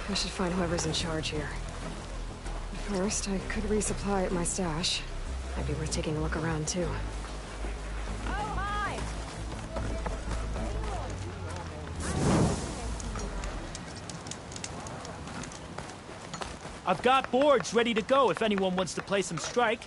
I should find whoever's in charge here. First, I could resupply at my stash. Might be worth taking a look around, too. Oh, hi! I've got boards ready to go if anyone wants to play some Strike.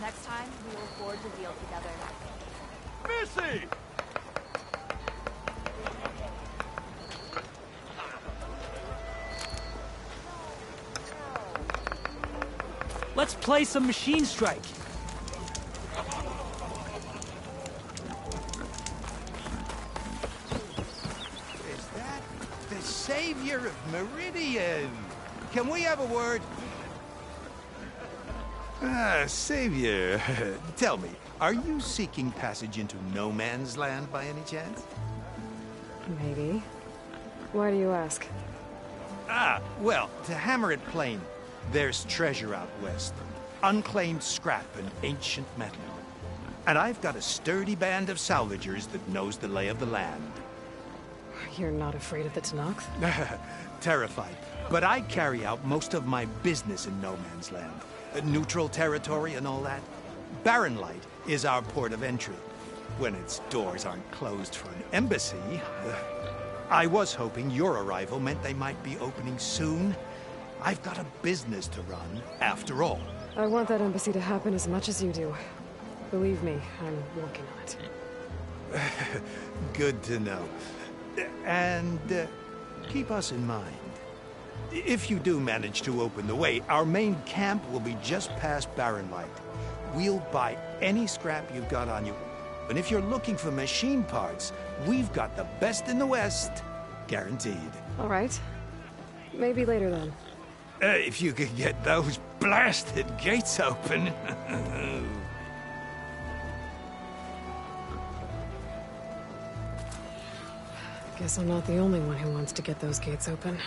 Next time, we will forge a deal together. Missy! Let's play some Machine Strike. Is that the savior of Meridian? Can we have a word? Ah, savior. Tell me, are you seeking passage into no man's land by any chance? Maybe. Why do you ask? Ah, well, to hammer it plain, there's treasure out west. Unclaimed scrap and ancient metal. And I've got a sturdy band of salvagers that knows the lay of the land. You're not afraid of the Tenakth? Terrified. But I carry out most of my business in no man's land. Neutral territory and all that. Barren Light is our port of entry. When its doors aren't closed for an embassy. I was hoping your arrival meant they might be opening soon. I've got a business to run, after all. I want that embassy to happen as much as you do. Believe me, I'm working on it. Good to know. And keep us in mind. If you do manage to open the way, our main camp will be just past Barren Light. We'll buy any scrap you've got on you. And if you're looking for machine parts, we've got the best in the West. Guaranteed. All right. Maybe later then. If you could get those blasted gates open. Guess I'm not the only one who wants to get those gates open.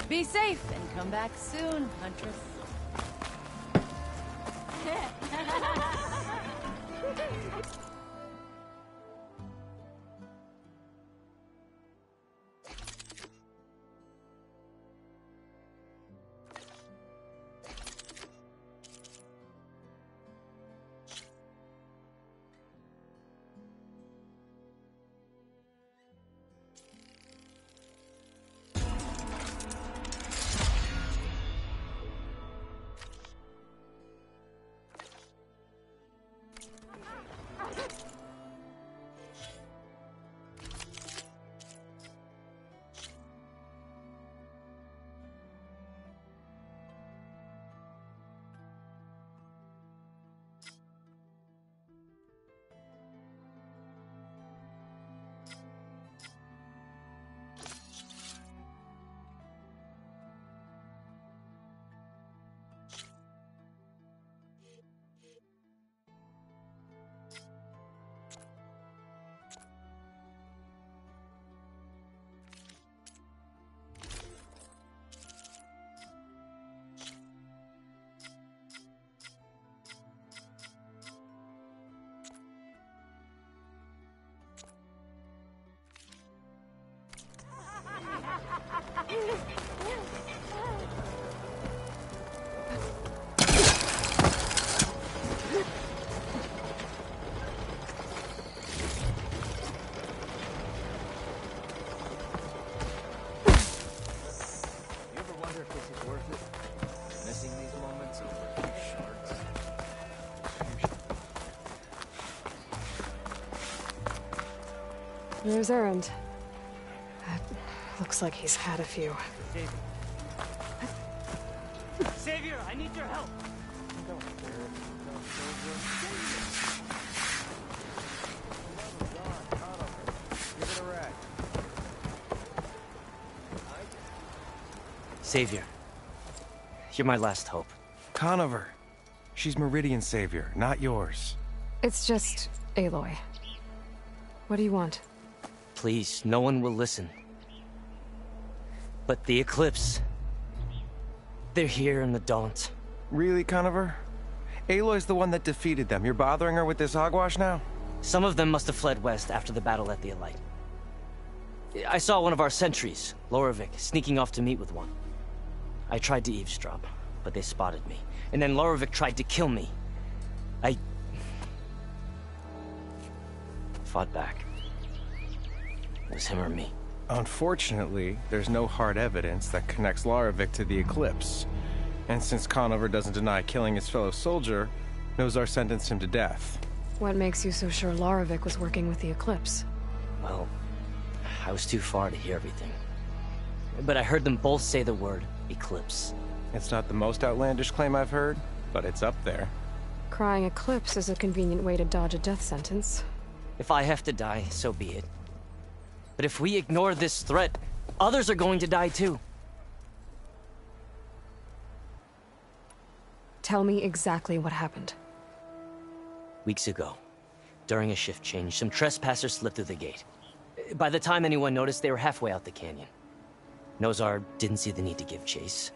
Be safe and come back soon, Huntress. This is worth it. Missing these moments over a few shards. Here's Erend. Looks like he's had a few. Savior, I need your help. Savior, you're my last hope. Conover. She's Meridian's savior, not yours. It's just Aloy. What do you want? Please, no one will listen. But the Eclipse... they're here in the Daunt. Really, Conover? Aloy's the one that defeated them. You're bothering her with this hogwash now? Some of them must have fled west after the battle at the Elite. I saw one of our sentries, Loravik, sneaking off to meet with one. I tried to eavesdrop, but they spotted me. And then Loravik tried to kill me. I... fought back. It was him or me. Unfortunately, there's no hard evidence that connects Loravik to the Eclipse. And since Conover doesn't deny killing his fellow soldier, Nozar sentenced him to death. What makes you so sure Loravik was working with the Eclipse? Well, I was too far to hear everything. But I heard them both say the word Eclipse. It's not the most outlandish claim I've heard, but it's up there. Crying Eclipse is a convenient way to dodge a death sentence. If I have to die, so be it. But if we ignore this threat, others are going to die too. Tell me exactly what happened. Weeks ago, during a shift change, some trespassers slipped through the gate. By the time anyone noticed, they were halfway out the canyon. Nozar didn't see the need to give chase.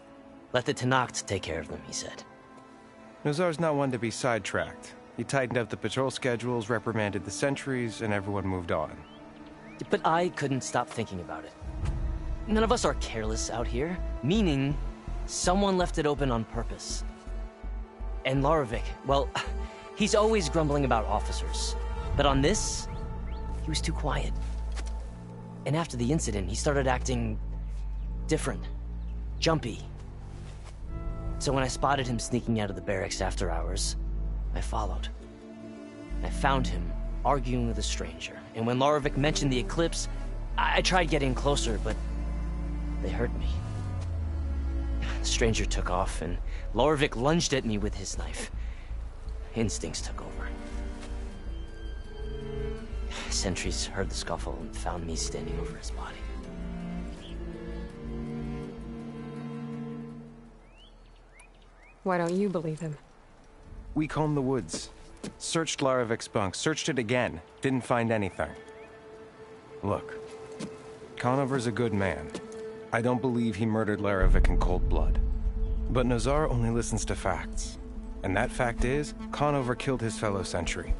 Let the Tenakth take care of them, he said. Nozar's not one to be sidetracked. He tightened up the patrol schedules, reprimanded the sentries, and everyone moved on. But I couldn't stop thinking about it. None of us are careless out here, meaning someone left it open on purpose. And Loravik, well, he's always grumbling about officers. But on this, he was too quiet. And after the incident, he started acting different, jumpy. So when I spotted him sneaking out of the barracks after hours, I followed. I found him arguing with a stranger. And when Loravik mentioned the Eclipse, I tried getting closer, but they heard me. The stranger took off, and Loravik lunged at me with his knife. Instincts took over. Sentries heard the scuffle and found me standing over his body. Why don't you believe him? We combed the woods. Searched Laravik's bunk, searched it again. Didn't find anything. Look, Conover's a good man. I don't believe he murdered Laravik in cold blood. But Nozar only listens to facts. And that fact is, Conover killed his fellow sentry.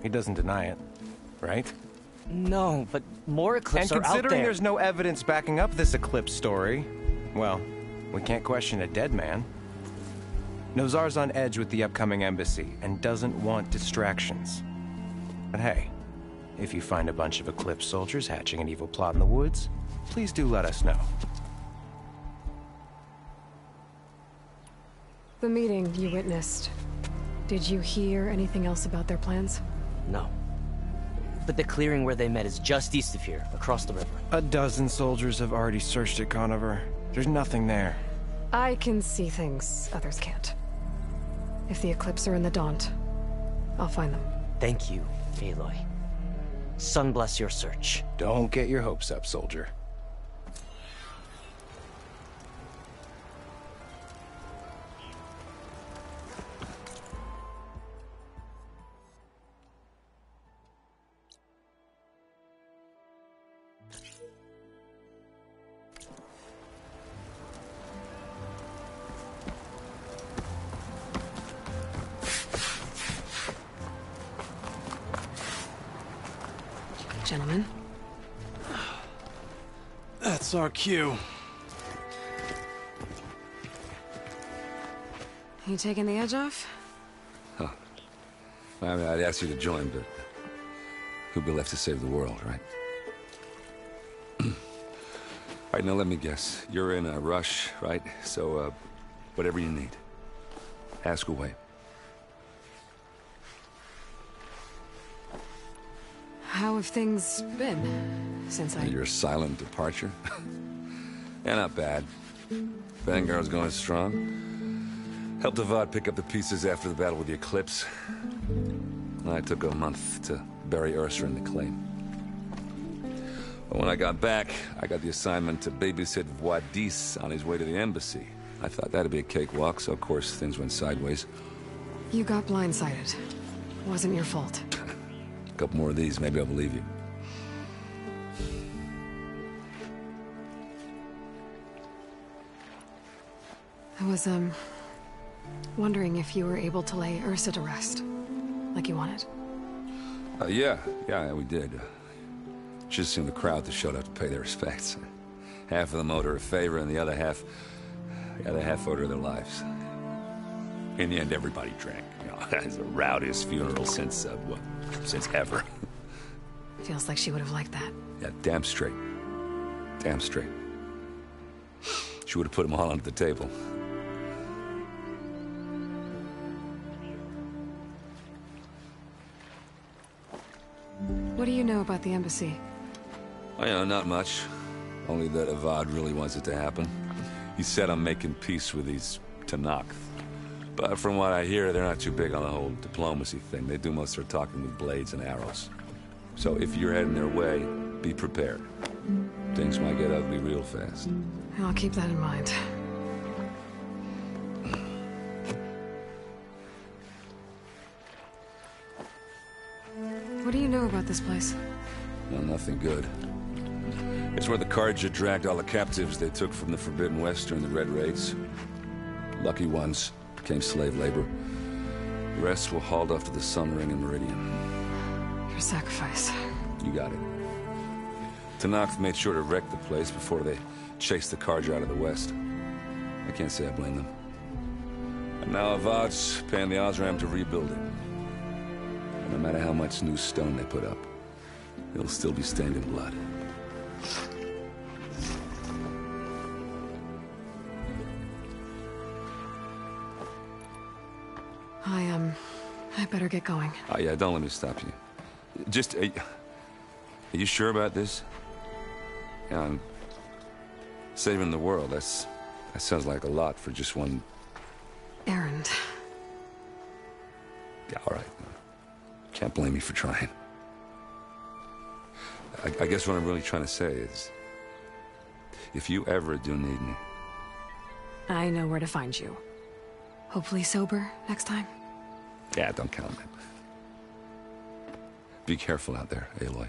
He doesn't deny it, right? No, but more Eclipse are out there. And considering there's no evidence backing up this Eclipse story, well, we can't question a dead man. Nozar's on edge with the upcoming embassy and doesn't want distractions. But hey, if you find a bunch of Eclipse soldiers hatching an evil plot in the woods, please do let us know. The meeting you witnessed. Did you hear anything else about their plans? No. But the clearing where they met is just east of here, across the river. A dozen soldiers have already searched it, Conover. There's nothing there. I can see things others can't. If the Eclipse are in the Daunt, I'll find them. Thank you, Aloy. Sun bless your search. Don't get your hopes up, soldier. Gentlemen. That's our cue. You taking the edge off? I mean, I'd ask you to join, but who'd be left to save the world, right? right, now let me guess. You're in a rush, right? So, whatever you need. Ask away. How have things been since Your silent departure? Yeah, not bad. Vanguard's going strong. Helped Avad pick up the pieces after the battle with the Eclipse. I took a month to bury Ursa in the claim. But when I got back, I got the assignment to babysit Wadis on his way to the embassy. I thought that'd be a cakewalk, so of course things went sideways. You got blindsided. Wasn't your fault. A couple more of these, maybe I'll believe you. I was, wondering if you were able to lay Ursa to rest, like you wanted. Yeah, we did. Just seen the crowd that showed up to pay their respects. Half of them owed her a favor, and the other half owed her their lives. In the end, everybody drank. You know, it's the rowdiest funeral since ever. Feels like she would have liked that. Yeah, damn straight. Damn straight. She would have put them all under the table. What do you know about the embassy? Well, you know, not much. Only that Avad really wants it to happen. He said I'm making peace with these Tenakth. But from what I hear, they're not too big on the whole diplomacy thing. They do most of their talking with blades and arrows. So if you're heading their way, be prepared. Things might get ugly real fast. I'll keep that in mind. What do you know about this place? No, nothing good. It's where the Carja dragged all the captives they took from the Forbidden West during the Red Raids. Lucky ones became slave labor. The rest were hauled off to the Sun Ring and Meridian. Your sacrifice. You got it. Tenakth made sure to wreck the place before they chased the Carja out of the West. I can't say I blame them. And now Avad's paying the Osram to rebuild it. And no matter how much new stone they put up, it'll still be stained in blood. I better get going. Oh, yeah, don't let me stop you. Just, are you sure about this? Yeah, I'm saving the world. That sounds like a lot for just one... errand. Yeah, all right. Can't blame me for trying. I guess what I'm really trying to say is, if you ever do need me... I know where to find you. Hopefully sober next time. Yeah, don't count on it. Be careful out there, Aloy.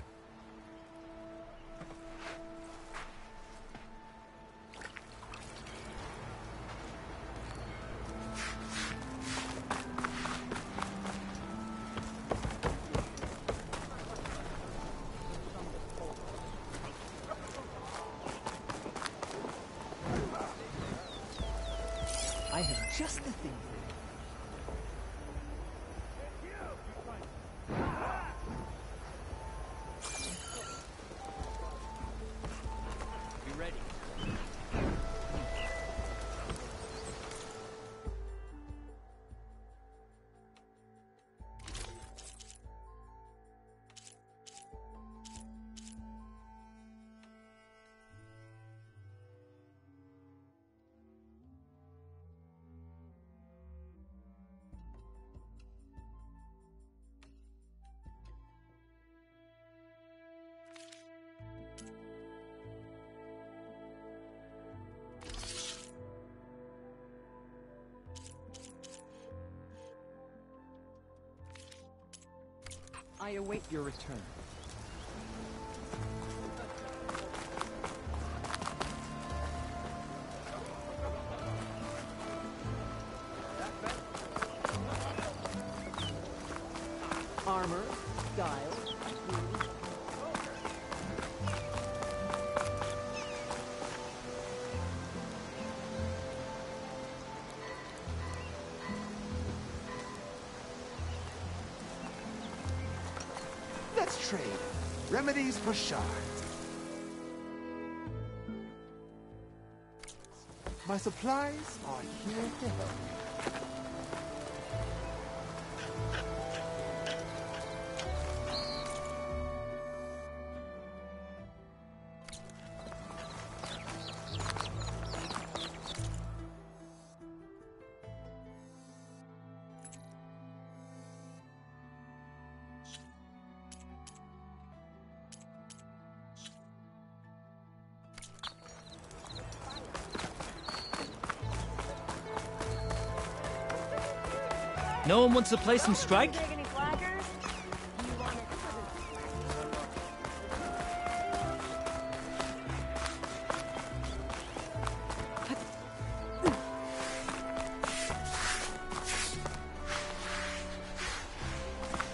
I have just the thing. Be ready. I await your return. Armor, style, Let's trade. Remedies for shards. My supplies are here to help you. No one wants to play some strike?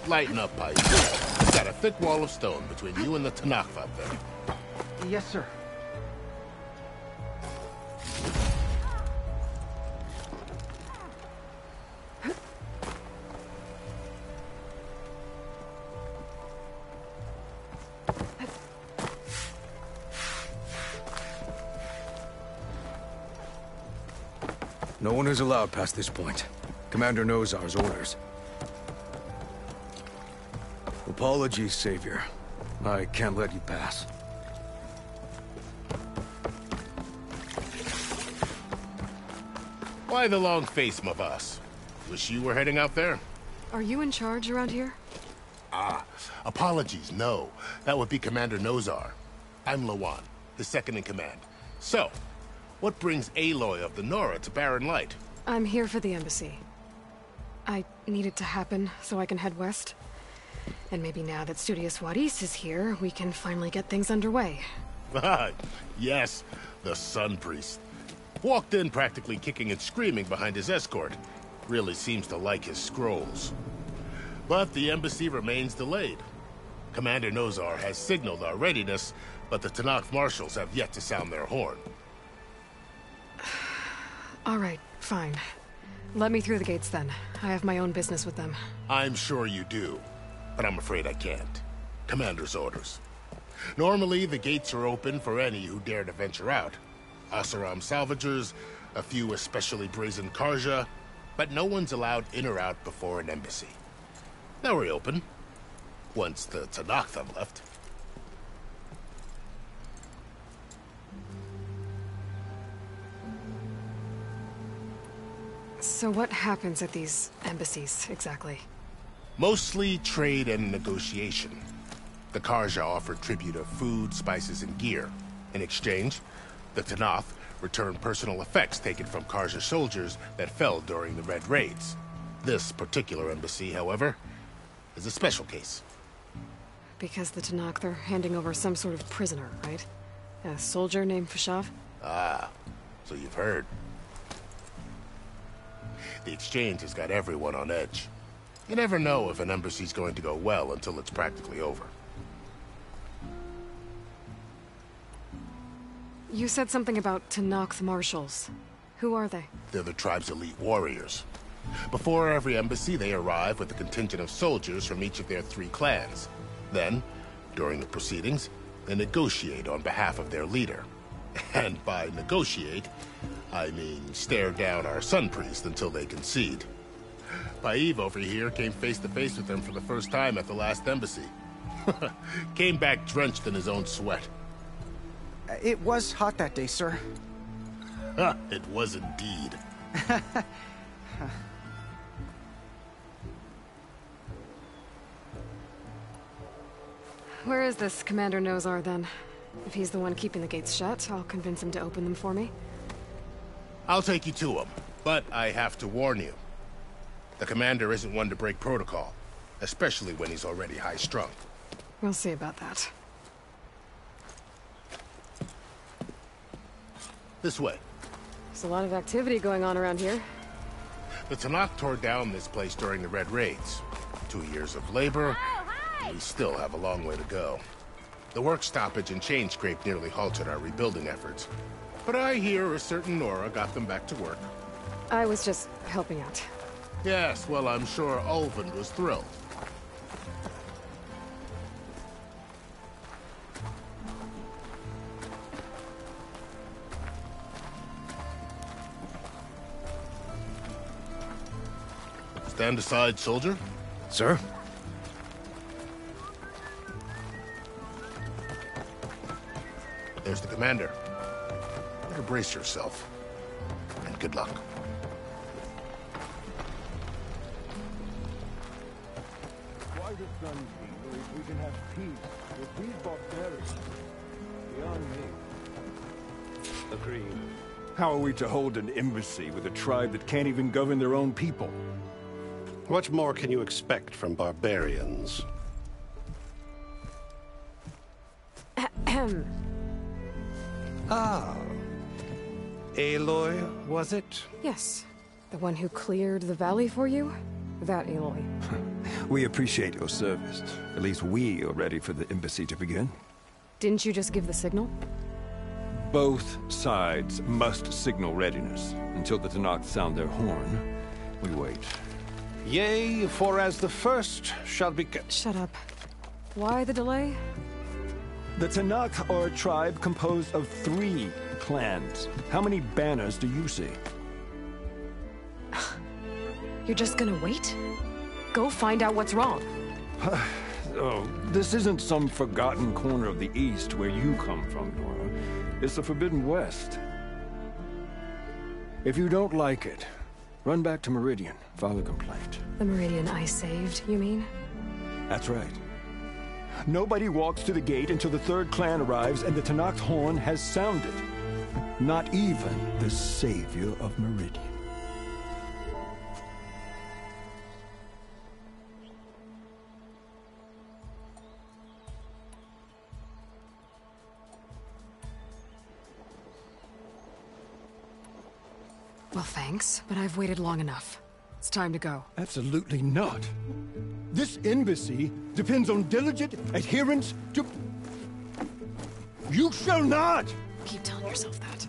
Lighten up, Pike. You've got a thick wall of stone between you and the Tanakh up there. Yes, sir. No one is allowed past this point. Commander Nozar's orders. Apologies, Savior. I can't let you pass. Why the long face, my boss? Wish you were heading out there? Are you in charge around here? Apologies, no. That would be Commander Nozar. I'm Lawan, his second in command. So, what brings Aloy of the Nora to Barren Light? I'm here for the embassy. I need it to happen so I can head west. And maybe now that Studious Wadis is here, we can finally get things underway. Yes, the Sun Priest. Walked in practically kicking and screaming behind his escort. Really seems to like his scrolls. But the embassy remains delayed. Commander Nozar has signaled our readiness, but the Tanakh marshals have yet to sound their horn. All right, fine. Let me through the gates then. I have my own business with them. I'm sure you do, but I'm afraid I can't. Commander's orders. Normally, the gates are open for any who dare to venture out. Asaram salvagers, a few especially brazen Karja, but no one's allowed in or out before an embassy. Now we're open, once the Tanakh have left. So what happens at these embassies, exactly? Mostly trade and negotiation. The Karja offer tribute of food, spices, and gear. In exchange, the Tanakh return personal effects taken from Karja soldiers that fell during the Red Raids. This particular embassy, however, is a special case. Because the Tanakh, they're handing over some sort of prisoner, right? A soldier named Fashav? Ah, so you've heard. The exchange has got everyone on edge. You never know if an embassy's going to go well until it's practically over. You said something about Tanakh marshals. Who are they? They're the tribe's elite warriors. Before every embassy, they arrive with a contingent of soldiers from each of their 3 clans. Then, during the proceedings, they negotiate on behalf of their leader. And by negotiate, I mean stare down our Sun Priest until they concede. Paiv over here came face to face with them for the first time at the last embassy. Came back drenched in his own sweat. It was hot that day, sir. It was indeed. Where is this Commander Nozar, then? If he's the one keeping the gates shut, I'll convince him to open them for me. I'll take you to him, but I have to warn you. The commander isn't one to break protocol, especially when he's already high-strung. We'll see about that. This way. There's a lot of activity going on around here. The Tanakh tore down this place during the Red Raids. 2 years of labor, and we still have a long way to go. The work stoppage and chain scrape nearly halted our rebuilding efforts. But I hear a certain Nora got them back to work. I was just helping out. Yes, well, I'm sure Ulvund was thrilled. Stand aside, soldier. Sir? There's the commander. Better brace yourself. And good luck. Why the Sun King believes we can have peace with these barbarians? Beyond me. Agreed. How are we to hold an embassy with a tribe that can't even govern their own people? What more can you expect from barbarians? Ahem. Ah. Aloy, was it? Yes. The one who cleared the valley for you? That Aloy. We appreciate your service. At least we are ready for the embassy to begin. Didn't you just give the signal? Both sides must signal readiness. Until the Tenakth sound their horn, we wait. Yea, for as the first shall be kept. Shut up. Why the delay? The Tenakth are a tribe composed of 3 clans. How many banners do you see? You're just gonna wait? Go find out what's wrong. Oh, this isn't some forgotten corner of the East where you come from, Nora. It's the Forbidden West. If you don't like it, run back to Meridian, file a complaint. The Meridian I saved, you mean? That's right. Nobody walks to the gate until the 3rd clan arrives and the Tenakth horn has sounded. Not even the savior of Meridian. Well, thanks, but I've waited long enough. It's time to go. Absolutely not. This embassy depends on diligent adherence to... You shall not! Keep telling yourself that.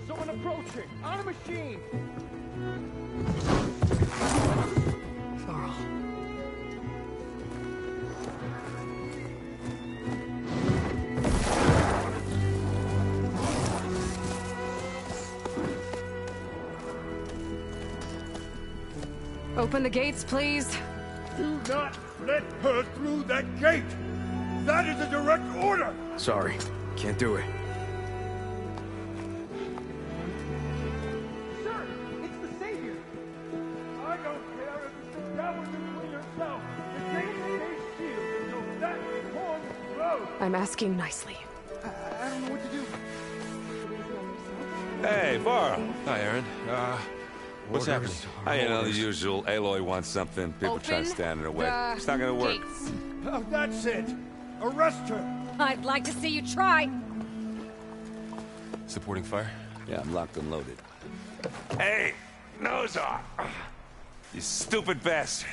Someone approaching! On a machine! Varl. Open the gates, please. Do not let her through that gate! That is a direct order! Sorry, can't do it. Sir, it's the Savior! I don't care if you sit down with between yourself. The gate stays sealed until that horn blows. I'm asking nicely. I don't know what to do. Hey, Varl. Hi, Aaron. What's happening? You know, the usual. Aloy wants something. People try to stand in her way. It's not gonna work. Gates. Oh, that's it! Arrest her! I'd like to see you try. Supporting fire? Yeah, I'm locked and loaded. Hey, Nozar! You stupid bastard.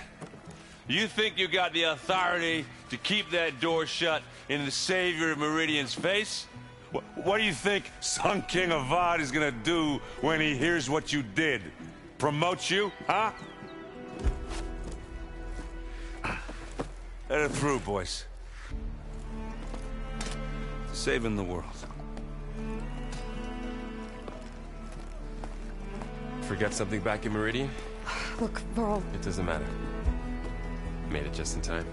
You think you got the authority to keep that door shut in the savior of Meridian's face? What do you think Sun King Avad is gonna do when he hears what you did? Promote you, huh? Let it through, boys. Saving the world. Forget something back in Meridian? Look, Varl. It doesn't matter. Made it just in time.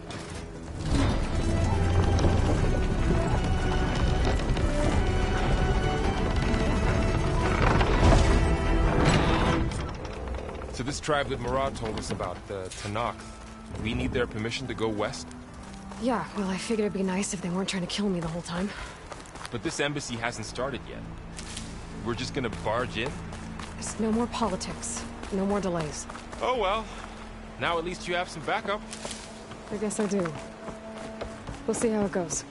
So this tribe that Murad told us about, the Tenakth, we need their permission to go west? Yeah, well, I figured it'd be nice if they weren't trying to kill me the whole time. But this embassy hasn't started yet. We're just gonna barge in? There's no more politics. No more delays. Oh well. Now at least you have some backup. I guess I do. We'll see how it goes.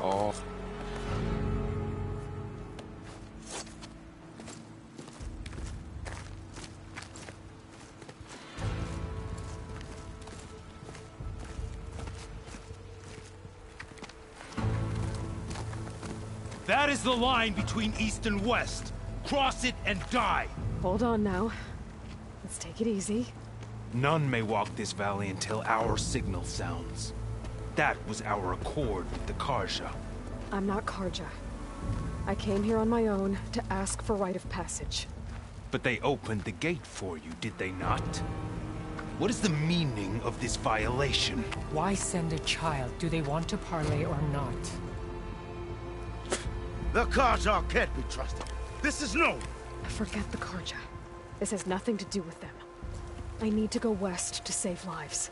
Oh. That is the line between East and West. cross it and die! Hold on now. Let's take it easy. None may walk this valley until our signal sounds. That was our accord with the Carja. I'm not Carja. I came here on my own to ask for rite of passage. But they opened the gate for you, did they not? What is the meaning of this violation? Why send a child? Do they want to parley or not? The Carja can't be trusted. This is known. Forget the Carja. This has nothing to do with them. I need to go west to save lives.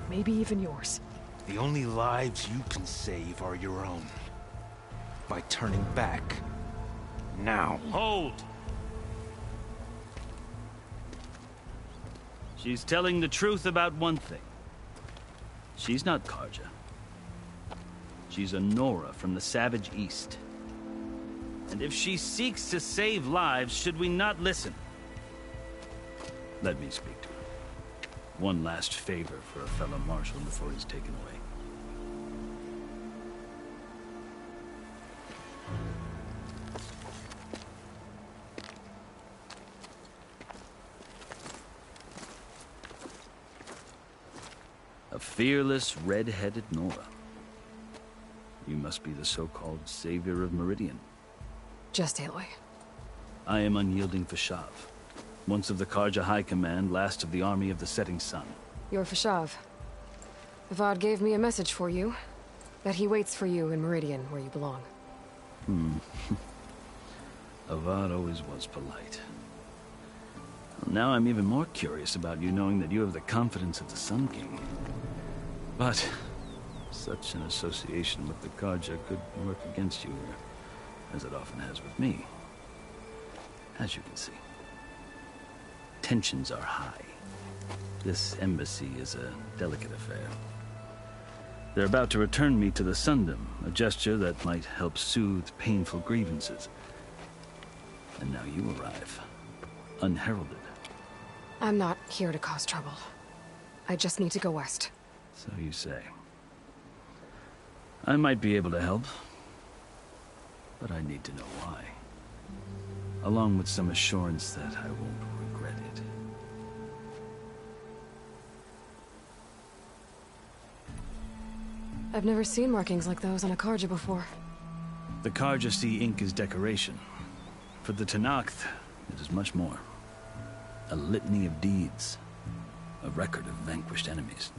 Maybe even yours. The only lives you can save are your own. By turning back. Now. Hold! She's telling the truth about one thing. She's not Carja. She's a Nora from the Savage East. And if she seeks to save lives, should we not listen? Let me speak to her. One last favor for a fellow marshal before he's taken away. A fearless, red-headed Nora. You must be the so-called savior of Meridian. Just Aloy. I am Unyielding Fashav. Once of the Carja High Command, last of the Army of the Setting Sun. You're Fashav. Avad gave me a message for you. That he waits for you in Meridian, where you belong. Avad always was polite. Well, now I'm even more curious about you knowing that you have the confidence of the Sun King. But such an association with the Carja could work against you, as it often has with me. As you can see. Tensions are high. This embassy is a delicate affair. They're about to return me to the Sundom, a gesture that might help soothe painful grievances. And now you arrive, unheralded. I'm not here to cause trouble. I just need to go west. So you say. I might be able to help, but I need to know why. Along with some assurance that I won't regret it. I've never seen markings like those on a Carja before. The Carja see ink as decoration. For the Tenakth, it is much more. A litany of deeds. A record of vanquished enemies.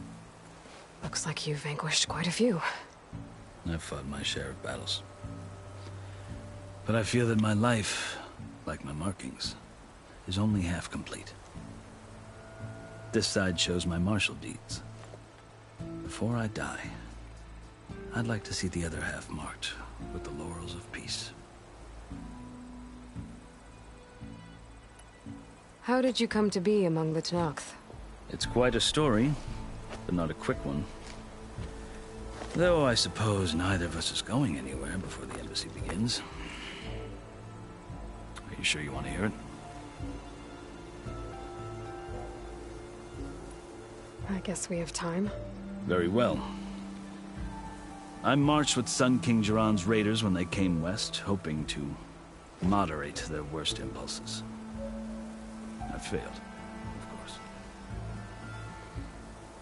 Looks like you've vanquished quite a few. I've fought my share of battles. But I feel that my life, like my markings, is only half complete. This side shows my martial deeds. Before I die, I'd like to see the other half marked with the laurels of peace. How did you come to be among the Tenakth? It's quite a story, but not a quick one. Though I suppose neither of us is going anywhere before the embassy begins. Are you sure you want to hear it? I guess we have time. Very well. I marched with Sun King Jiran's raiders when they came west, hoping to moderate their worst impulses. I failed, of course.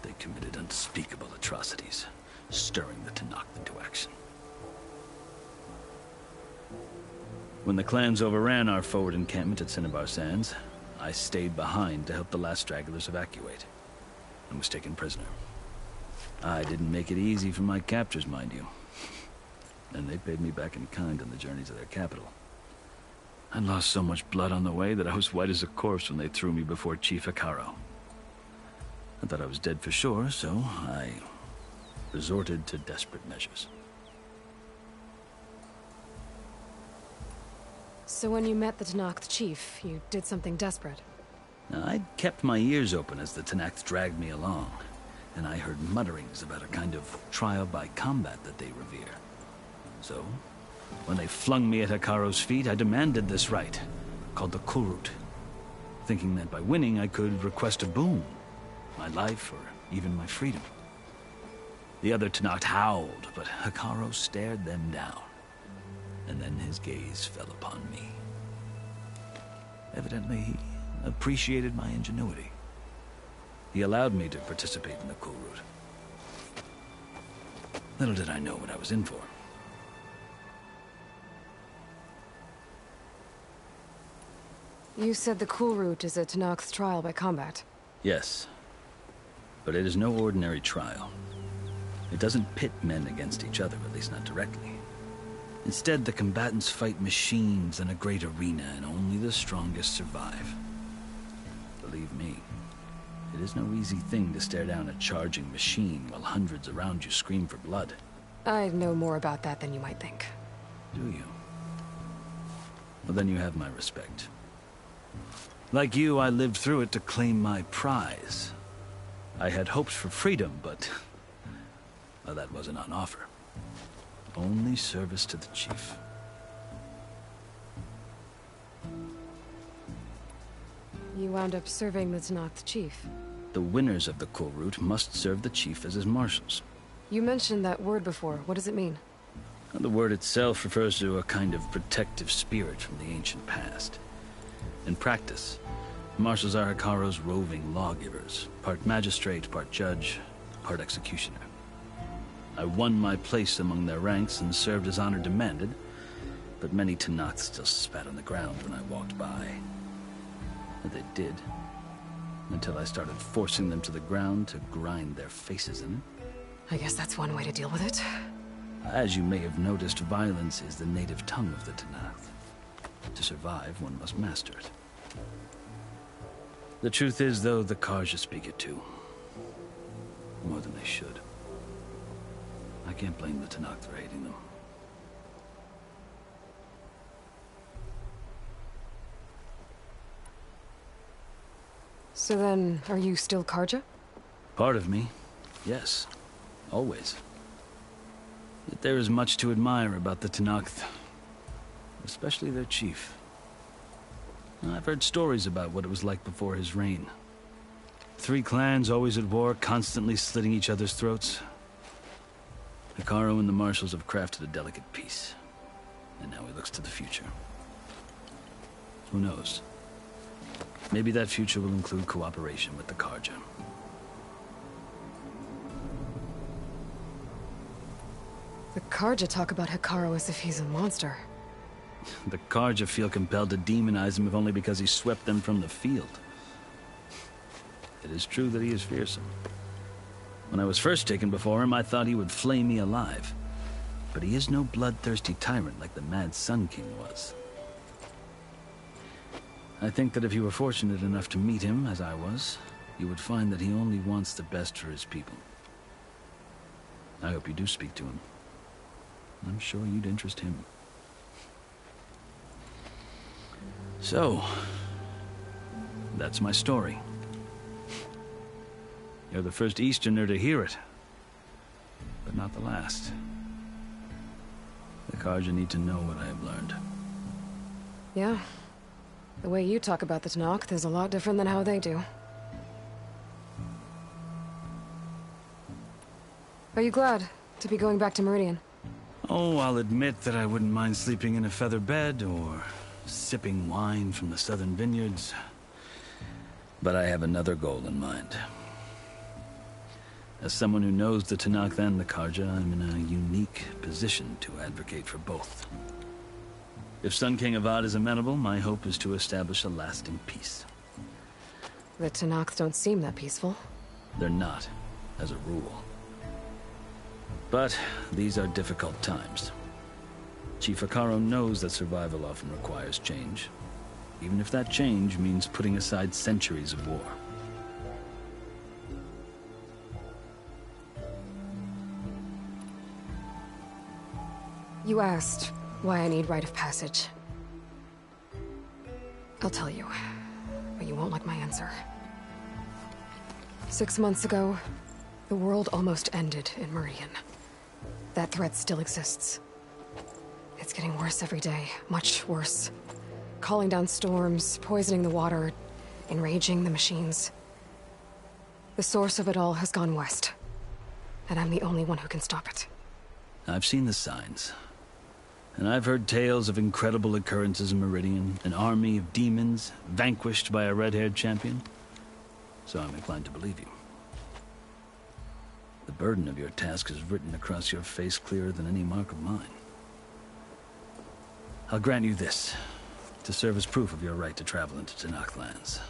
They committed unspeakable atrocities, stirring the Tenakth into action. When the clans overran our forward encampment at Cinnabar Sands, I stayed behind to help the last stragglers evacuate, and was taken prisoner. I didn't make it easy for my captors, mind you. And they paid me back in kind on the journey to their capital. I lost so much blood on the way that I was white as a corpse when they threw me before Chief Hekarro. I thought I was dead for sure, so I resorted to desperate measures. So when you met the Tenakth chief, you did something desperate? I'd kept my ears open as the Tenakth dragged me along, and I heard mutterings about a kind of trial by combat that they revere. So, when they flung me at Hekarro's feet, I demanded this rite, called the Kurut, thinking that by winning I could request a boon, my life or even my freedom. The other Tenakth howled, but Hekarro stared them down, and then his gaze fell upon me. Evidently, he appreciated my ingenuity. He allowed me to participate in the Cool Route. Little did I know what I was in for. You said the Cool Route is a Tenakth's trial by combat. Yes. But it is no ordinary trial. It doesn't pit men against each other, at least not directly. Instead, the combatants fight machines in a great arena, and only the strongest survive. Believe me, it is no easy thing to stare down a charging machine while hundreds around you scream for blood. I know more about that than you might think. Do you? Well, then you have my respect. Like you, I lived through it to claim my prize. I had hopes for freedom, but... well, that wasn't on offer. Only service to the chief. You wound up serving the Tenakth chief. The winners of the Cool Route must serve the chief as his marshals. You mentioned that word before. What does it mean? The word itself refers to a kind of protective spirit from the ancient past. In practice, marshals are Hekarro's roving lawgivers, part magistrate, part judge, part executioner. I won my place among their ranks and served as honor demanded, but many Tenakth still spat on the ground when I walked by. And they did, until I started forcing them to the ground to grind their faces in it. I guess that's one way to deal with it. As you may have noticed, violence is the native tongue of the Tenakth. To survive, one must master it. The truth is, though, the Carja speak it too. More than they should. I can't blame the Tenakth for hating them. So then, are you still Carja? Part of me, yes. Always. Yet there is much to admire about the Tenakth. Especially their chief. I've heard stories about what it was like before his reign. 3 clans always at war, constantly slitting each other's throats. Hekarro and the marshals have crafted a delicate peace. And now he looks to the future. Who knows? Maybe that future will include cooperation with the Carja. The Carja talk about Hekarro as if he's a monster. The Carja feel compelled to demonize him if only because he swept them from the field. It is true that he is fearsome. When I was first taken before him, I thought he would flay me alive. But he is no bloodthirsty tyrant like the Mad Sun King was. I think that if you were fortunate enough to meet him, as I was, you would find that he only wants the best for his people. I hope you do speak to him. I'm sure you'd interest him. So, that's my story. You're the first Easterner to hear it, but not the last. The Carja need to know what I have learned. Yeah. The way you talk about the Tenakth is a lot different than how they do. Are you glad to be going back to Meridian? Oh, I'll admit that I wouldn't mind sleeping in a feather bed or sipping wine from the southern vineyards. But I have another goal in mind. As someone who knows the Tenakth and the Carja, I'm in a unique position to advocate for both. If Sun King Avad is amenable, my hope is to establish a lasting peace. The Tenakth don't seem that peaceful. They're not, as a rule. But these are difficult times. Chief Hekarro knows that survival often requires change, even if that change means putting aside centuries of war. You asked why I need rite of passage. I'll tell you, but you won't like my answer. 6 months ago, the world almost ended in Meridian. That threat still exists. It's getting worse every day, much worse. Calling down storms, poisoning the water, enraging the machines. The source of it all has gone west, and I'm the only one who can stop it. I've seen the signs. And I've heard tales of incredible occurrences in Meridian, an army of demons vanquished by a red-haired champion. So I'm inclined to believe you. The burden of your task is written across your face clearer than any mark of mine. I'll grant you this, to serve as proof of your right to travel into Tenakth lands.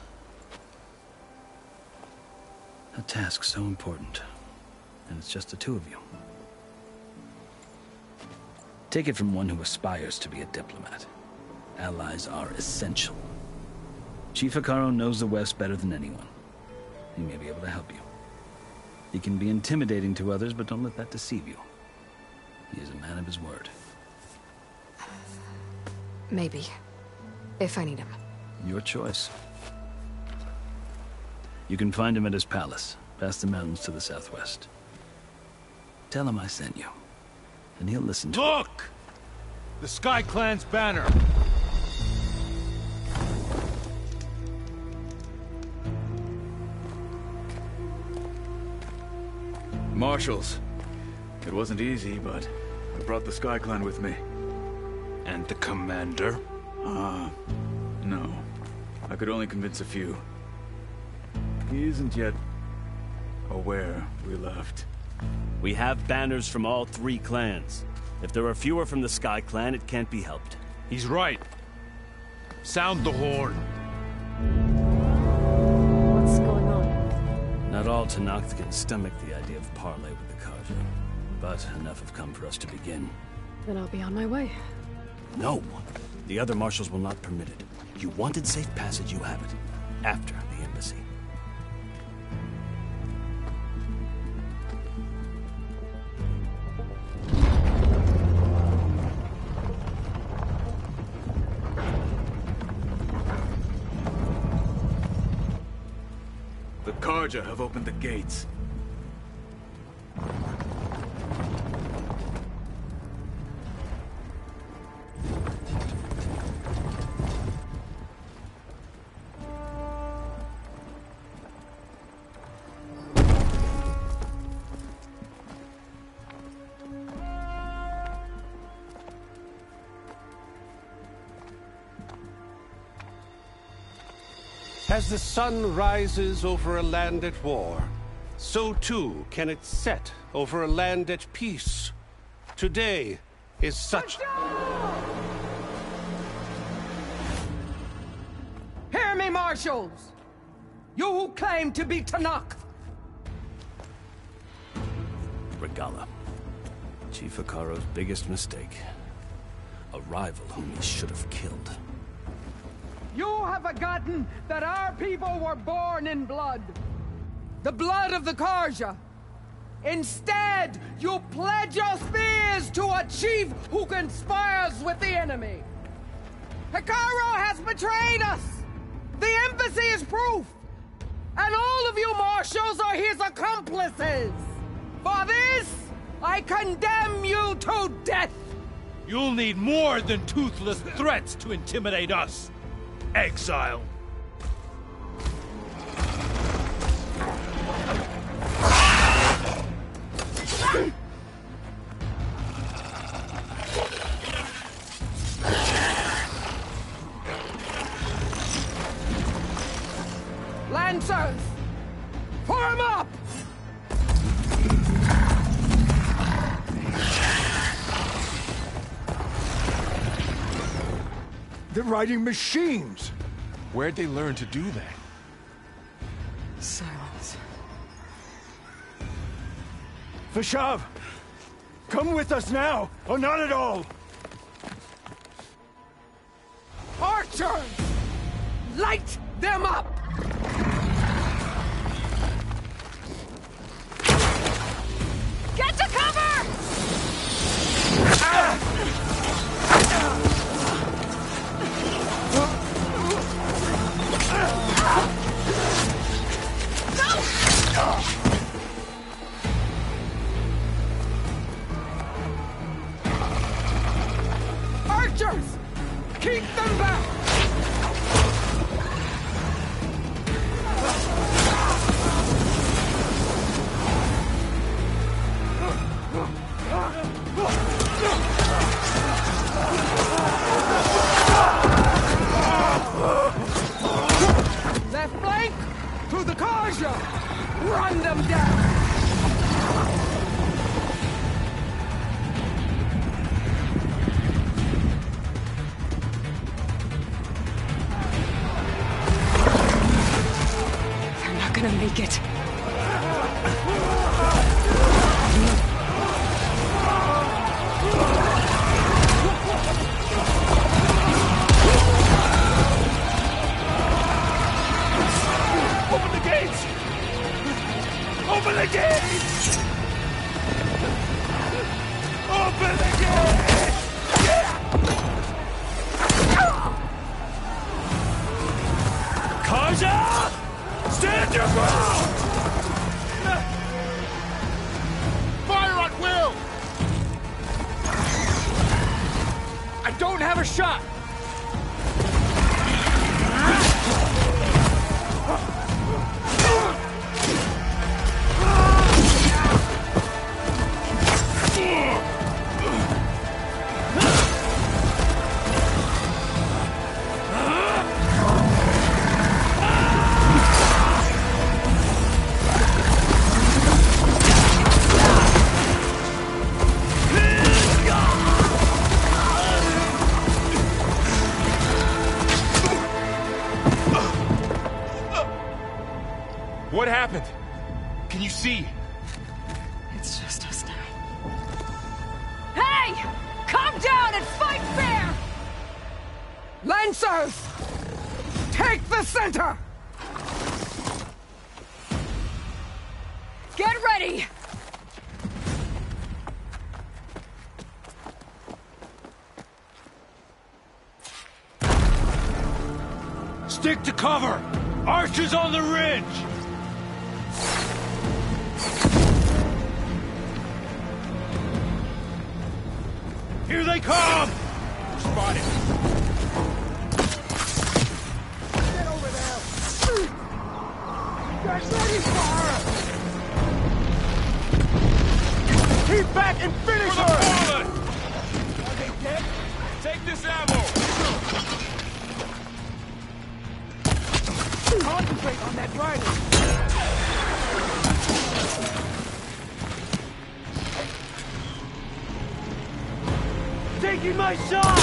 A task so important, and it's just the two of you. Take it from one who aspires to be a diplomat. Allies are essential. Chief Hekarro knows the West better than anyone. He may be able to help you. He can be intimidating to others, but don't let that deceive you. He is a man of his word. Maybe. If I need him. Your choice. You can find him at his palace, past the mountains to the southwest. Tell him I sent you, and he'll listen to Look! The Sky Clan's banner! Marshals. It wasn't easy, but I brought the Sky Clan with me. And the commander? No. I could only convince a few. He isn't yet aware we left. We have banners from all 3 clans. If there are fewer from the Sky Clan, it can't be helped. He's right. Sound the horn. What's going on? Not all Tenakth can stomach the idea of parley with the Carja, but enough have come for us to begin. Then I'll be on my way. No! The other marshals will not permit it. You wanted safe passage, you have it. After the embassy. The Carja have opened the gates. As the sun rises over a land at war, so too can it set over a land at peace. Today is such... Hear me, marshals! You who claim to be Tenakth! Regalla. Chief Hekarro's biggest mistake. A rival whom he should have killed. You have forgotten that our people were born in blood. The blood of the Carja. Instead, you pledge your spears to a chief who conspires with the enemy. Hekarro has betrayed us. The embassy is proof. And all of you marshals are his accomplices. For this, I condemn you to death. You'll need more than toothless threats to intimidate us. Exile. Lancers, form up! They're riding machines! Where'd they learn to do that? Silence. Vashav! Come with us now, or not at all! Archers! Light them up! Get to cover! Archers! Keep them back! take it. Open the gates! Open the gates! Open the gates! Karja! Stand your ground! Fire at will! I don't have a shot! What happened? Can you see? It's just us now. Hey! Calm down and fight fair! Lancers! Take the center! Get ready! Stick to cover! Archers on the ridge! Here they come! Spotted. Get over there! Get ready, fire! Keep back and finish her! Fallen! Are they dead? Take this ammo! Concentrate on that rider! Taking my shot!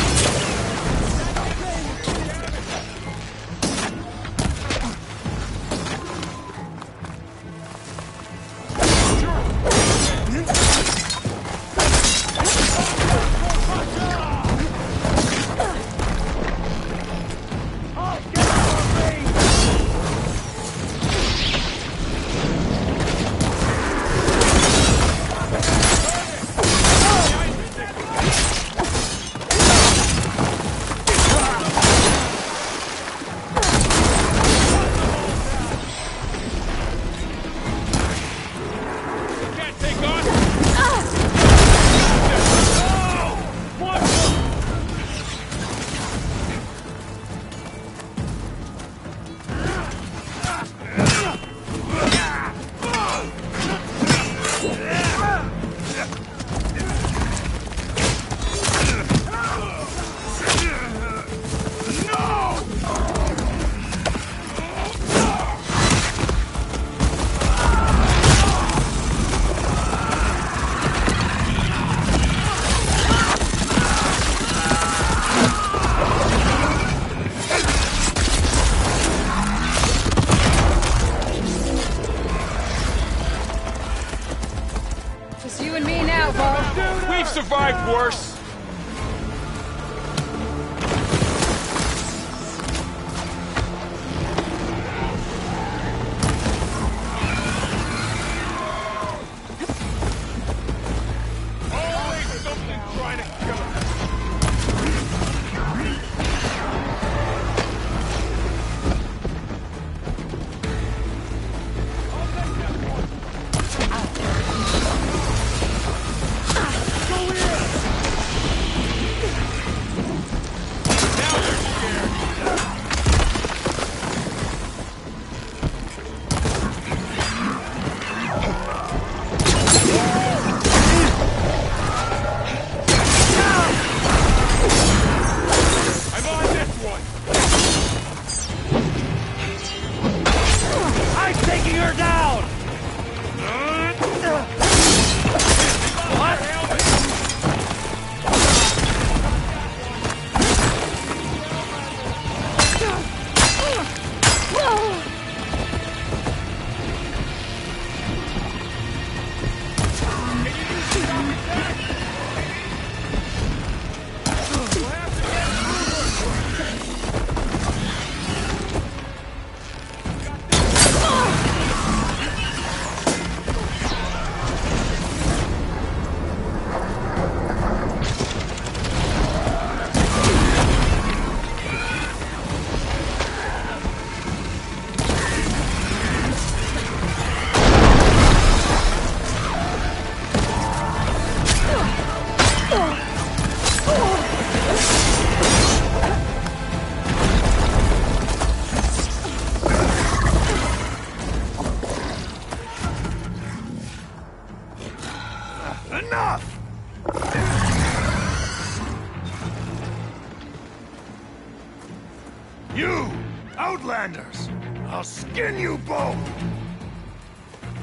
You! Outlanders! I'll skin you both!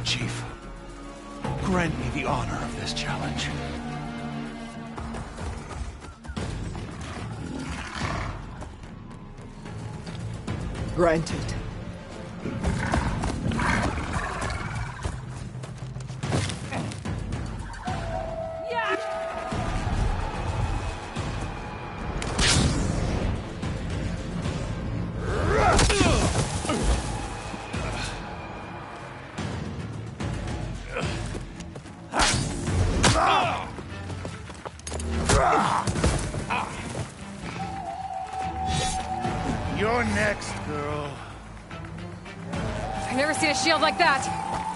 Chief, grant me the honor of this challenge. Granted. You're next, girl. I've never seen a shield like that.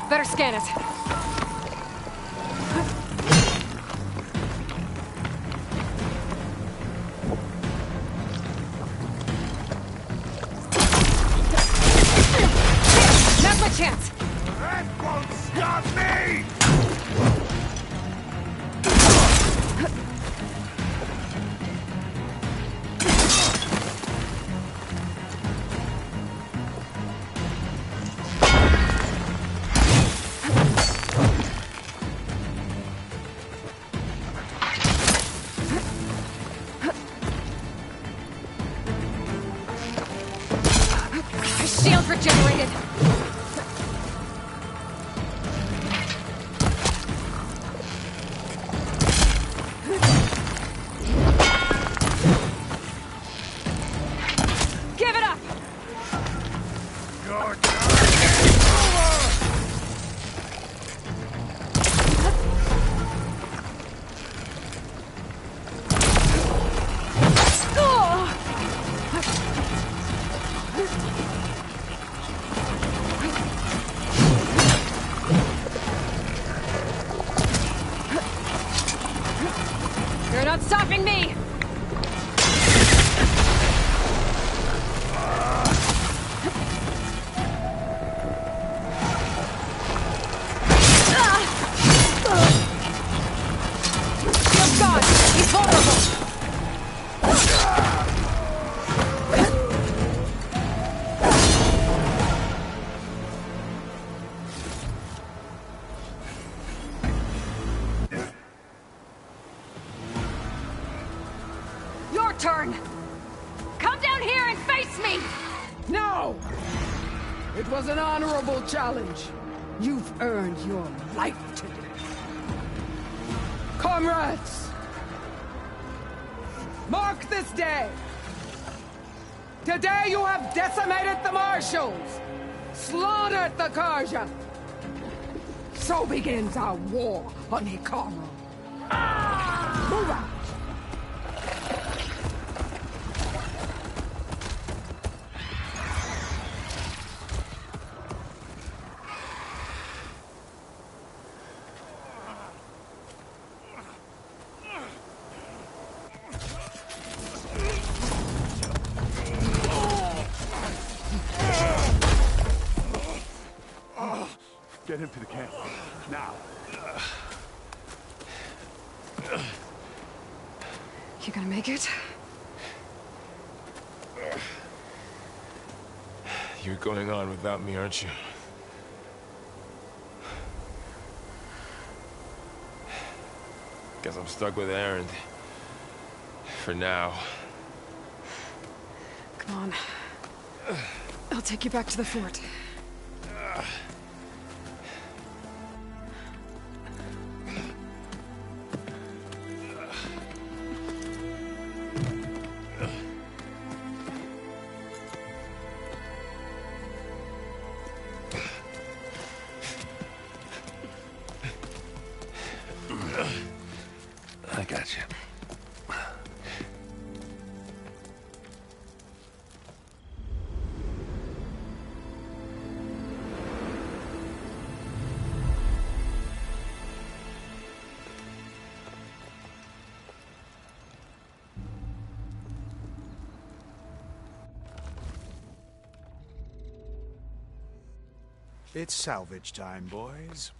Better scan it. Now's my chance. That won't stop me! Shield regenerated. Give it up. Your time is over! You're not stopping me! Shield's gone! He's vulnerable! Your turn! Come down here and face me! No! It was an honorable challenge. You've earned your life today. Comrades! Mark this day! Today you have decimated the Marshals! Slaughtered the Karja! So begins our war on Hikaru. Move out! Get him to the camp. Now. You gonna make it? You're going on without me, aren't you? Guess I'm stuck with Erend. For now. Come on. I'll take you back to the fort. I got you. It's salvage time, boys.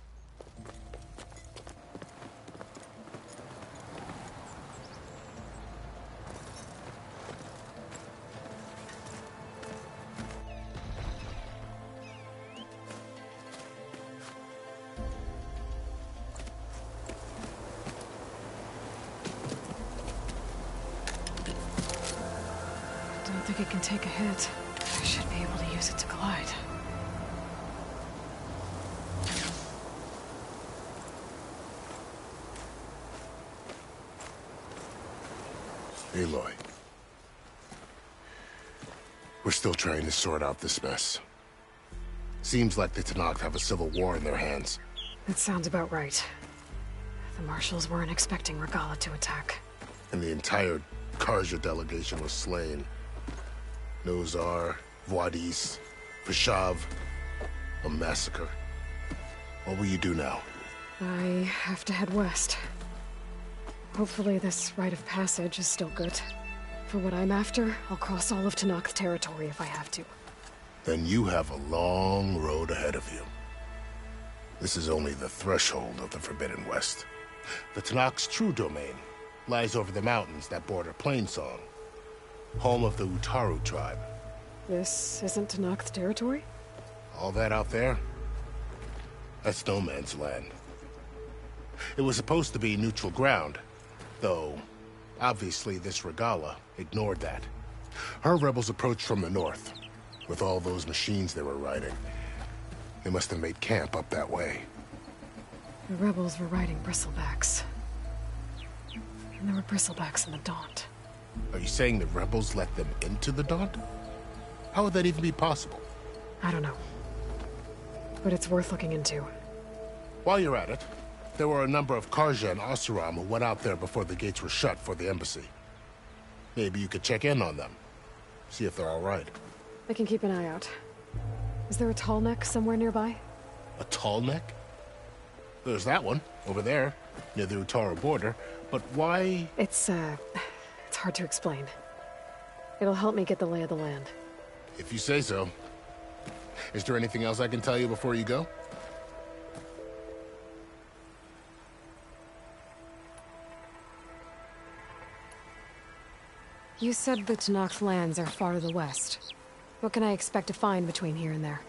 think it can take a hit. I should be able to use it to glide. Aloy. We're still trying to sort out this mess. Seems like the Tenakth have a civil war in their hands. That sounds about right. The Marshals weren't expecting Regalla to attack. And the entire Carja delegation was slain. Nozar, Vuadis, Vashav. A massacre. What will you do now? I have to head west. Hopefully this rite of passage is still good. For what I'm after, I'll cross all of Tenakth territory if I have to. Then you have a long road ahead of you. This is only the threshold of the Forbidden West. The Tenakth's true domain lies over the mountains that border Plainsong, home of the Utaru tribe. This isn't Tenakth territory? All that out there? That's no man's land. It was supposed to be neutral ground, though obviously this Regalla ignored that. Her rebels approached from the north, with all those machines they were riding. They must have made camp up that way. The rebels were riding bristlebacks. And there were bristlebacks in the Daunt. Are you saying the rebels let them into the Daunt? How would that even be possible? I don't know. But it's worth looking into. While you're at it, there were a number of Carja and Oseram who went out there before the gates were shut for the embassy. Maybe you could check in on them. See if they're all right. I can keep an eye out. Is there a tall neck somewhere nearby? A tall neck? There's that one, over there, near the Utaru border. But why? It's hard to explain. It'll help me get the lay of the land. If you say so. Is there anything else I can tell you before you go? You said the Tenakth lands are far to the west. What can I expect to find between here and there?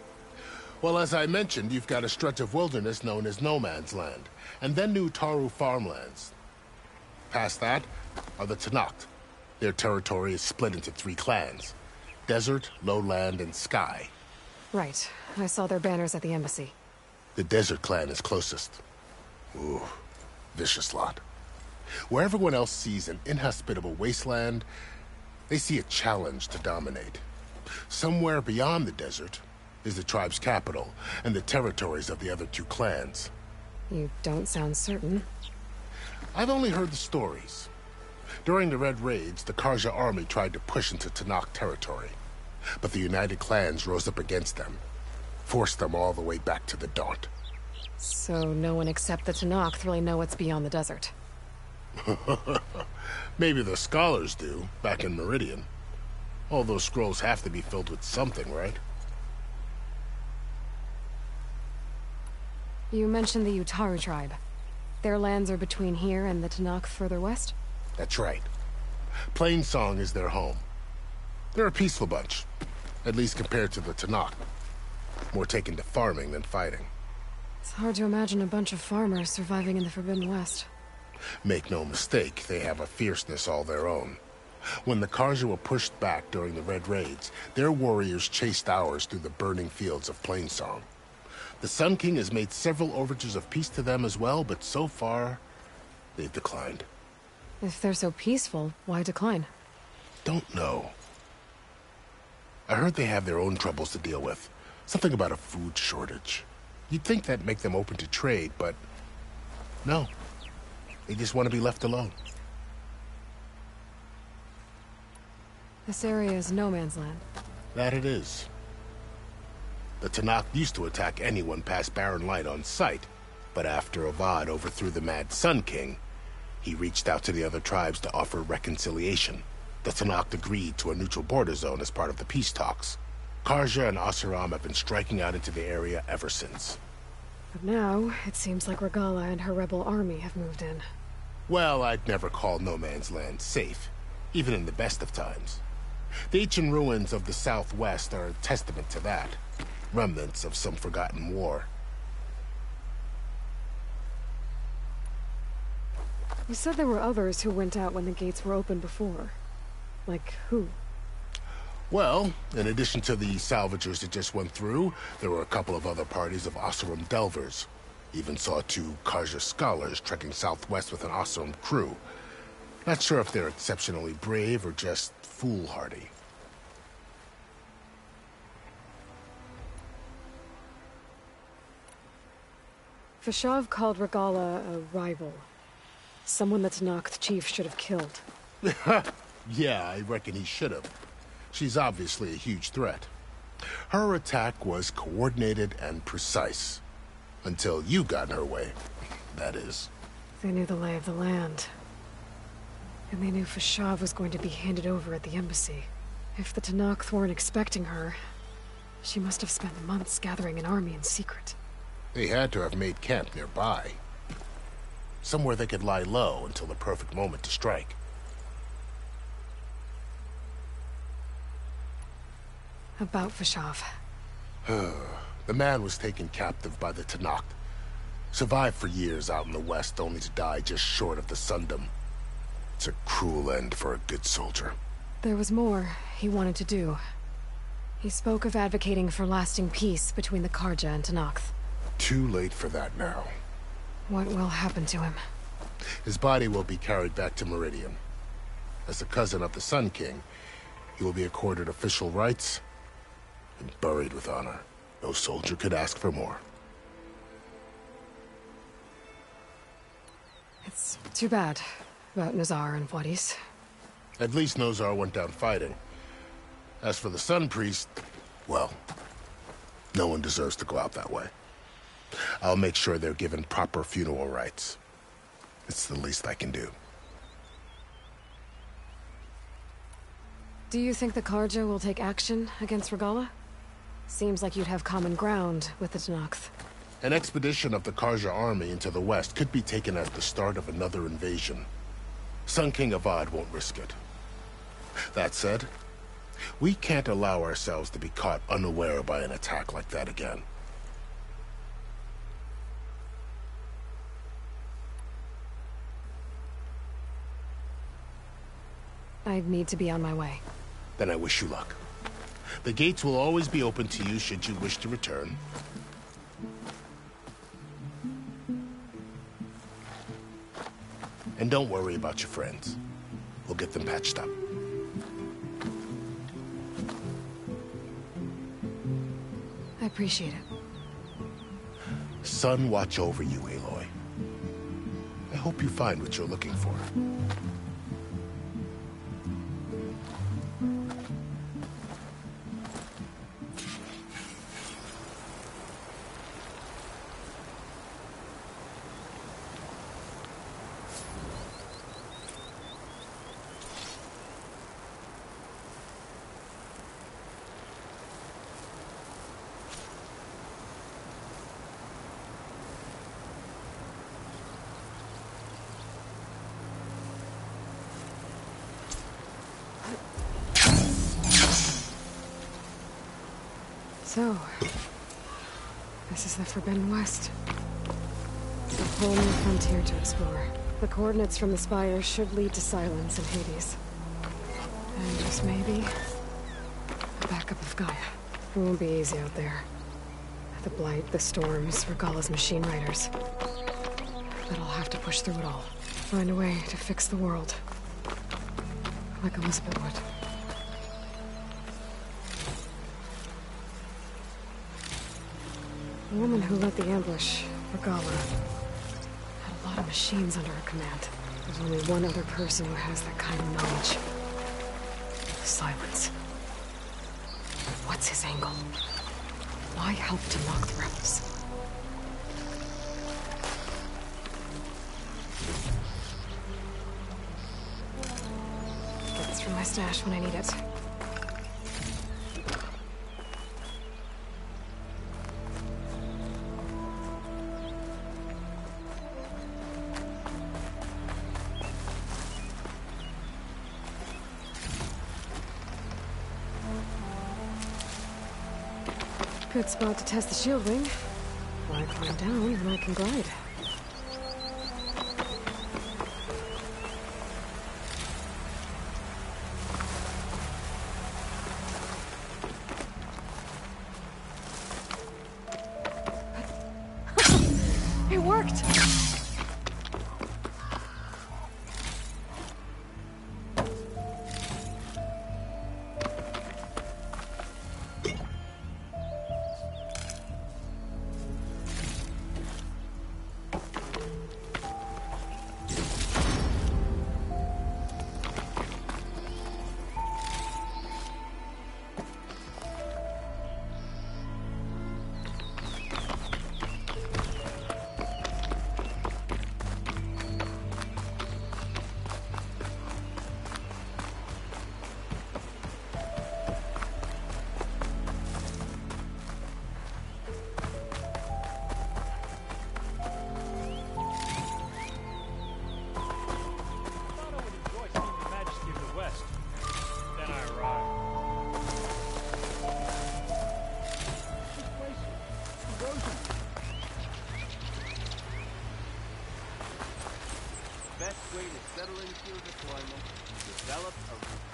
Well, as I mentioned, you've got a stretch of wilderness known as No Man's Land, and then the Utaru farmlands. Past that are the Tenakth. Their territory is split into 3 clans: Desert, Lowland, and Sky. Right. I saw their banners at the embassy. The Desert clan is closest. Ooh, vicious lot. Where everyone else sees an inhospitable wasteland, they see a challenge to dominate. Somewhere beyond the desert is the tribe's capital and the territories of the other 2 clans. You don't sound certain. I've only heard the stories. During the Red Raids, the Carja army tried to push into Tenakth territory, but the United Clans rose up against them, forced them all the way back to the Daunt. So no one except the Tenakth really know what's beyond the desert. Maybe the scholars do, back in Meridian. All those scrolls have to be filled with something, right? You mentioned the Utaru tribe. Their lands are between here and the Tenakth further west? That's right. Plainsong is their home. They're a peaceful bunch, at least compared to the Tenakth. More taken to farming than fighting. It's hard to imagine a bunch of farmers surviving in the Forbidden West. Make no mistake, they have a fierceness all their own. When the Carja were pushed back during the Red Raids, their warriors chased ours through the burning fields of Plainsong. The Sun King has made several overtures of peace to them as well, but so far, they've declined. If they're so peaceful, why decline? Don't know. I heard they have their own troubles to deal with. Something about a food shortage. You'd think that'd make them open to trade, but no. They just want to be left alone. This area is no man's land. That it is. The Tenakth used to attack anyone past Barren Light on sight, but after Avad overthrew the Mad Sun King, he reached out to the other tribes to offer reconciliation. The Tenakth agreed to a neutral border zone as part of the peace talks. Carja and Oseram have been striking out into the area ever since. But now, it seems like Regalla and her rebel army have moved in. Well, I'd never call No Man's Land safe, even in the best of times. The ancient ruins of the Southwest are a testament to that. Remnants of some forgotten war. You said there were others who went out when the gates were open before. Like who? Well, in addition to the salvagers that just went through, there were a couple of other parties of Oseram delvers. Even saw 2 Carja scholars trekking southwest with an Oseram crew. Not sure if they're exceptionally brave or just foolhardy. Fashav called Regalla a rival. Someone that Tenakth chief should have killed. Yeah, I reckon he should have. She's obviously a huge threat. Her attack was coordinated and precise. Until you got in her way, that is. They knew the lay of the land. And they knew Fashav was going to be handed over at the embassy. If the Tenakth weren't expecting her, she must have spent months gathering an army in secret. They had to have made camp nearby. Somewhere they could lie low until the perfect moment to strike. About Fashav. The man was taken captive by the Tenakth. Survived for years out in the west, only to die just short of the Sundom. It's a cruel end for a good soldier. There was more he wanted to do. He spoke of advocating for lasting peace between the Carja and Tenakth. Too late for that now. What will happen to him? His body will be carried back to Meridian. As a cousin of the Sun King, he will be accorded official rights and buried with honor. No soldier could ask for more. It's too bad about Nazar and Wadis. At least Nozar went down fighting. As for the Sun Priest, well, no one deserves to go out that way. I'll make sure they're given proper funeral rites. It's the least I can do. Do you think the Carja will take action against Regalla? Seems like you'd have common ground with the Tenakth. An expedition of the Carja army into the west could be taken as the start of another invasion. Sun King Avad won't risk it. That said, we can't allow ourselves to be caught unaware by an attack like that again. I'd need to be on my way. Then I wish you luck. The gates will always be open to you should you wish to return. And don't worry about your friends. We'll get them patched up. I appreciate it. Sun watch over you, Aloy. I hope you find what you're looking for. So, this is the Forbidden West. A whole new frontier to explore. The coordinates from the spire should lead to Silence in Hades. And just maybe, a backup of Gaia. It won't be easy out there. The Blight, the Storms, Regalla's machine riders. But I'll have to push through it all. Find a way to fix the world. Like Elizabeth would. The woman who led the ambush, Regalla, had a lot of machines under her command. There's only one other person who has that kind of knowledge. Silence. What's his angle? Why help to knock the rebels? Get this from my stash when I need it. Good spot to test the shield wing. Why climb down when I can glide? worked! Best way to settle into your deployment is develop a routine.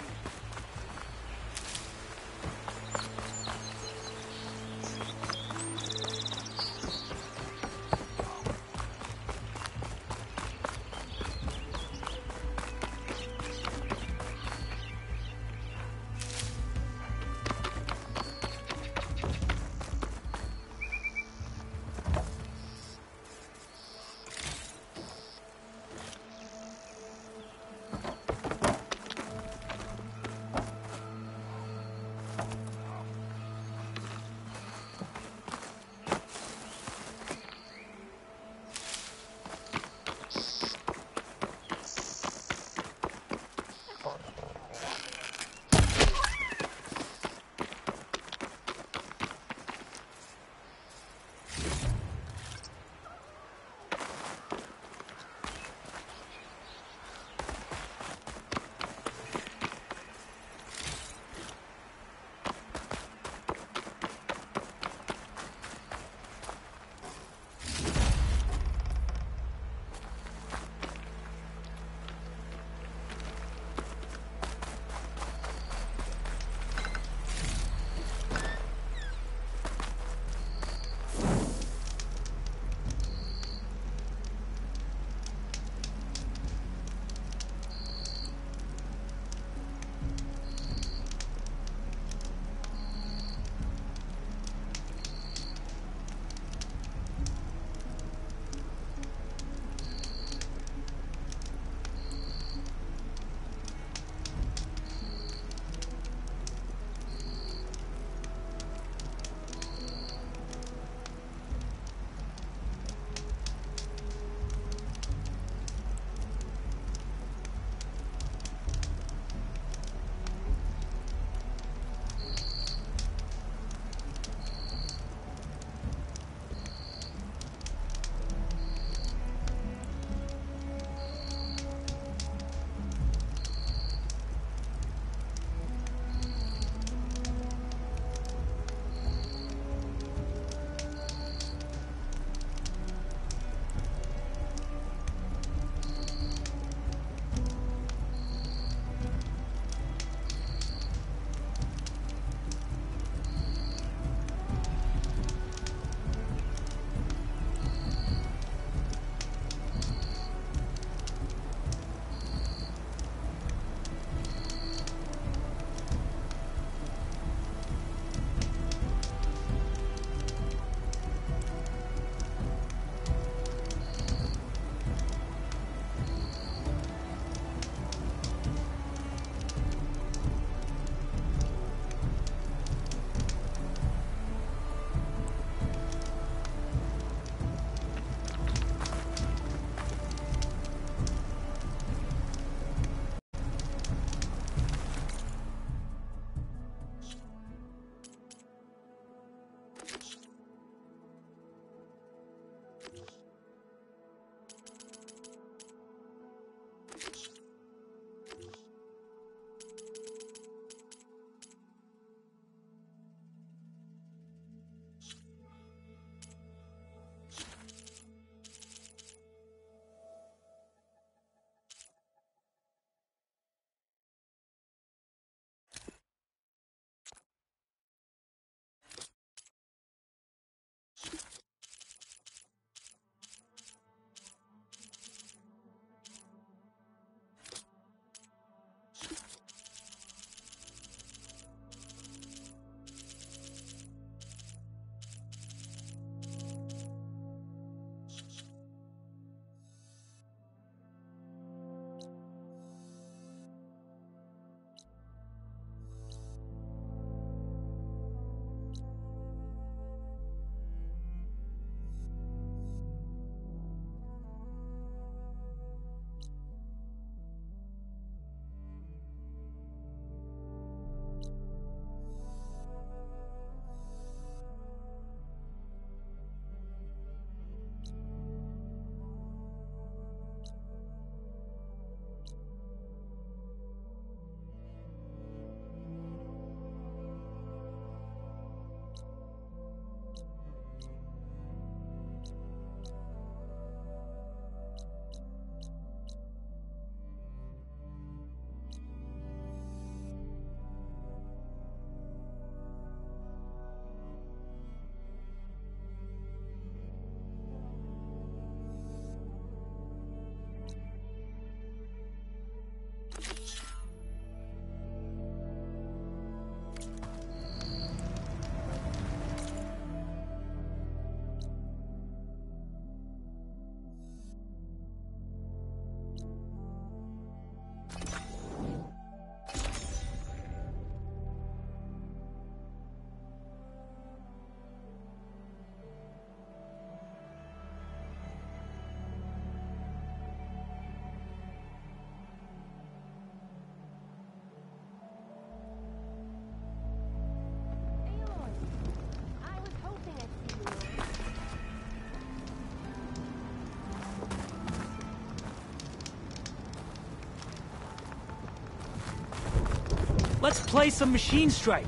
Let's play some Machine Strike.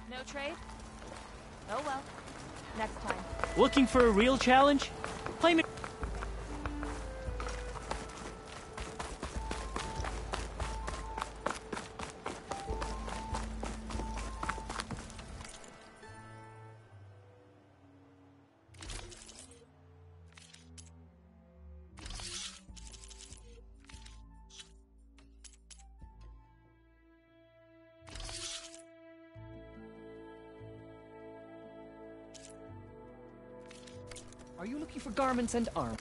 No trade? Oh well. Next time. Looking for a real challenge? Play me. Are you looking for garments and armor?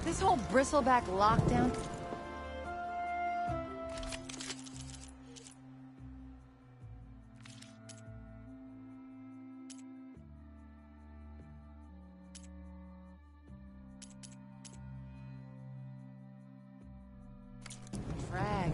This whole bristleback lockdown. Frag.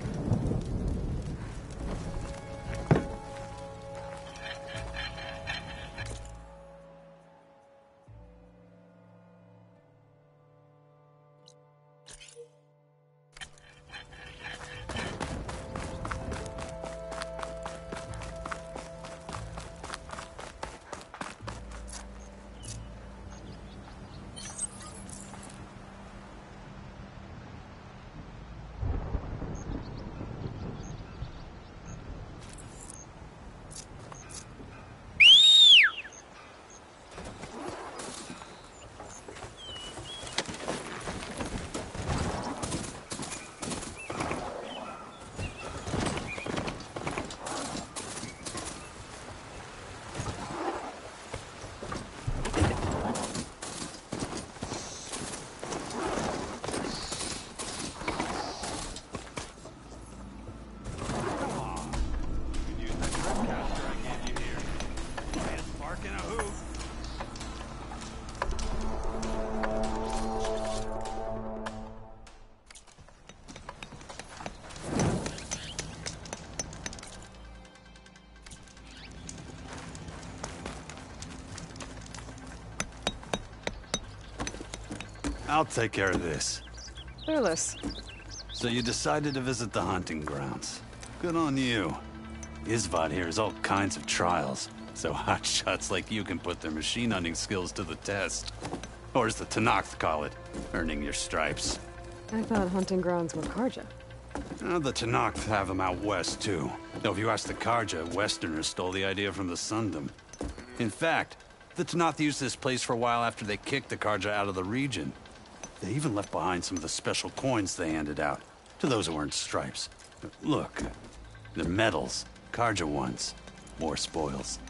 I'll take care of this. Fearless. So you decided to visit the hunting grounds. Good on you. Isvad here has all kinds of trials, so hotshots like you can put their machine hunting skills to the test. Or as the Tenakth call it, earning your stripes. I thought hunting grounds were Karja. The Tenakth have them out west, too. Though if you ask the Karja, Westerners stole the idea from the Sundom. In fact, the Tenakth used this place for a while after they kicked the Karja out of the region. They even left behind some of the special coins they handed out, to those who earned stripes. Look, they're medals, Karja ones, more spoils.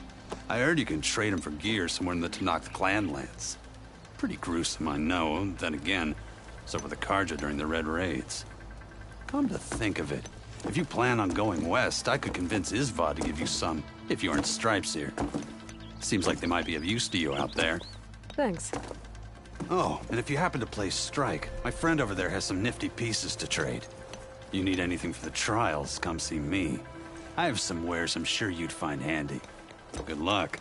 I heard you can trade them for gear somewhere in the Tenakth clan lands. Pretty gruesome, I know, then again, so were the Karja during the Red Raids. Come to think of it, if you plan on going west, I could convince Isvad to give you some, if you earned stripes here. Seems like they might be of use to you out there. Thanks. Oh, and if you happen to play Strike, my friend over there has some nifty pieces to trade. You need anything for the trials, come see me. I have some wares I'm sure you'd find handy. Good luck.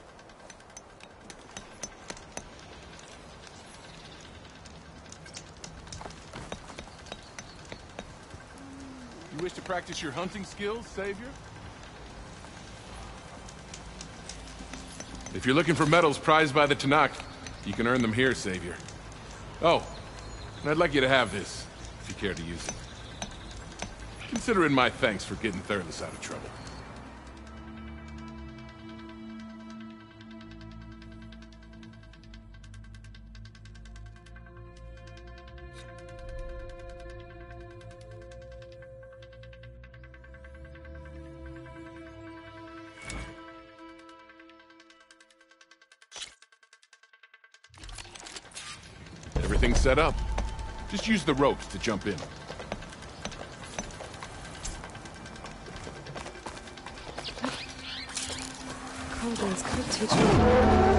You wish to practice your hunting skills, Savior? If you're looking for medals prized by the Tenakth, you can earn them here, Savior. Oh, and I'd like you to have this, if you care to use it. Consider it my thanks for getting Thurles out of trouble. Everything's set up. Just use the ropes to jump in. Cauldrons could teach me.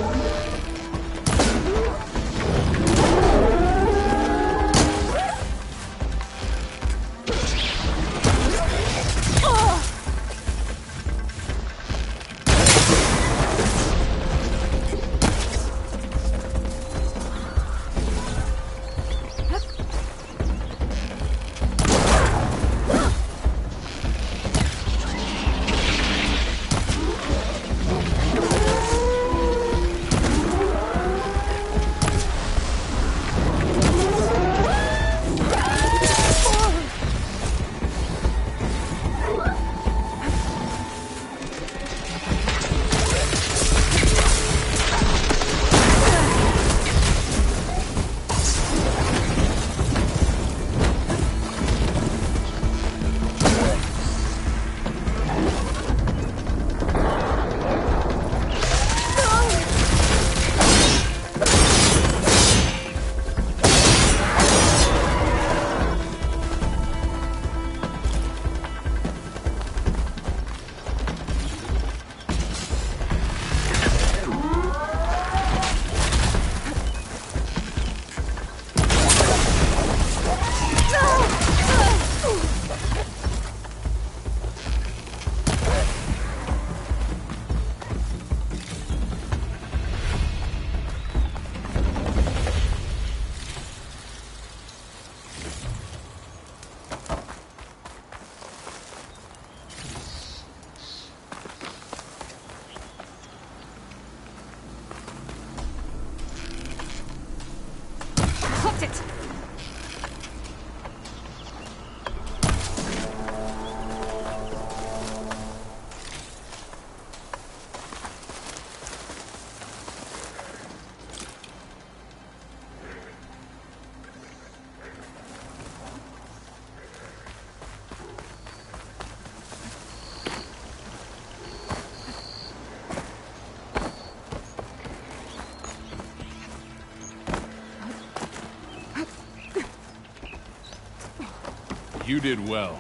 You did well.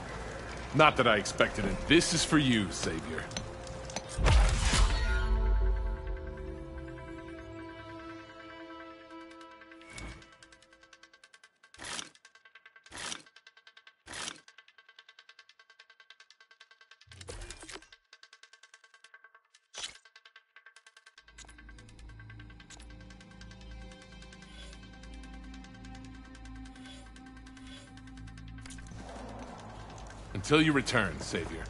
Not that I expected it. This is for you, Savior. Until you return, Savior.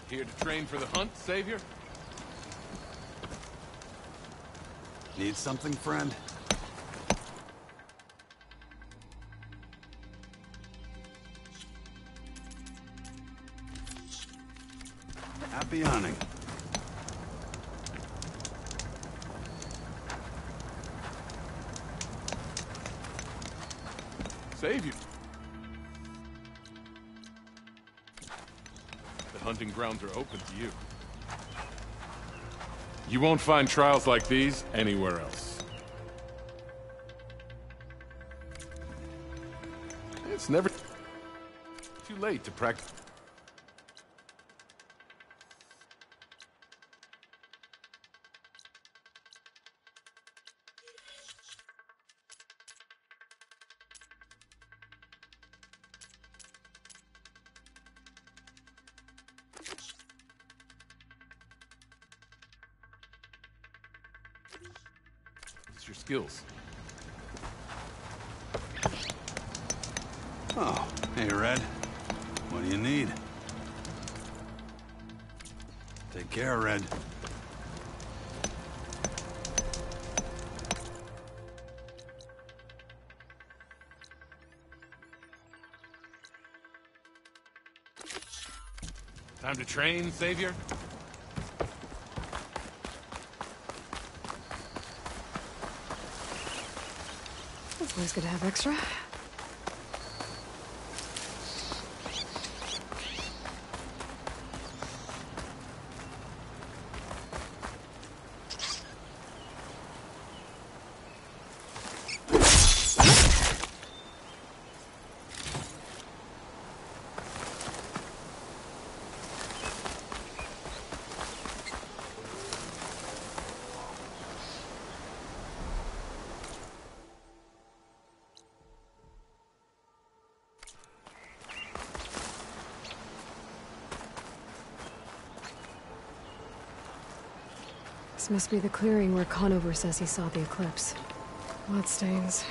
Here to train for the hunt, Savior? Need something, friend? Happy hunting. Savior. The hunting grounds are open to you. You won't find trials like these anywhere else. It's never too late to practice. Your skills. Oh, hey, Red. What do you need? Take care, Red. Time to train, Savior? It's always good to have extra. This must be the clearing where Conover says he saw the eclipse. Bloodstains.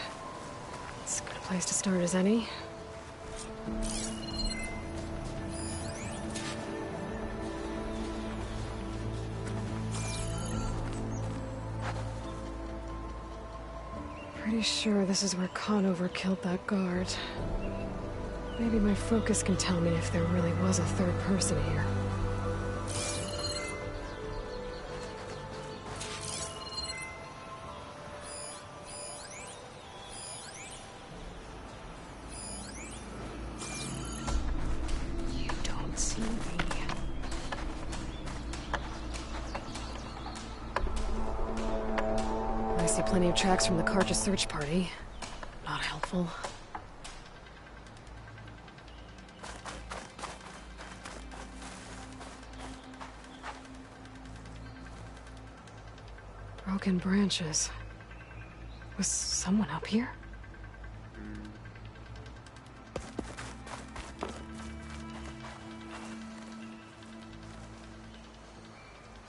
It's a good place to start as any. Pretty sure this is where Conover killed that guard. Maybe my focus can tell me if there really was a third person here. Plenty of tracks from the Karja search party. Not helpful. Broken branches. Was someone up here?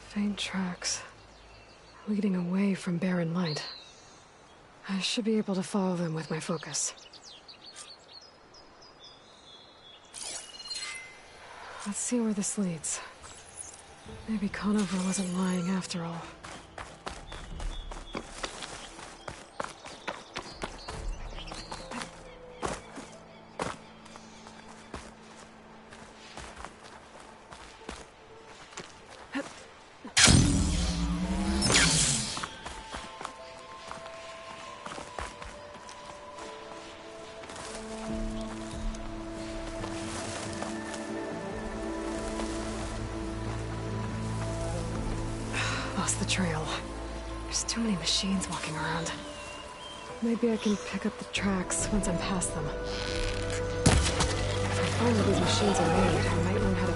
Faint tracks. Leading away from Barren Light. I should be able to follow them with my focus. Let's see where this leads. Maybe Conover wasn't lying after all. Lost the trail. There's too many machines walking around. Maybe I can pick up the tracks once I'm past them. If I find where these machines are made, I might learn how to...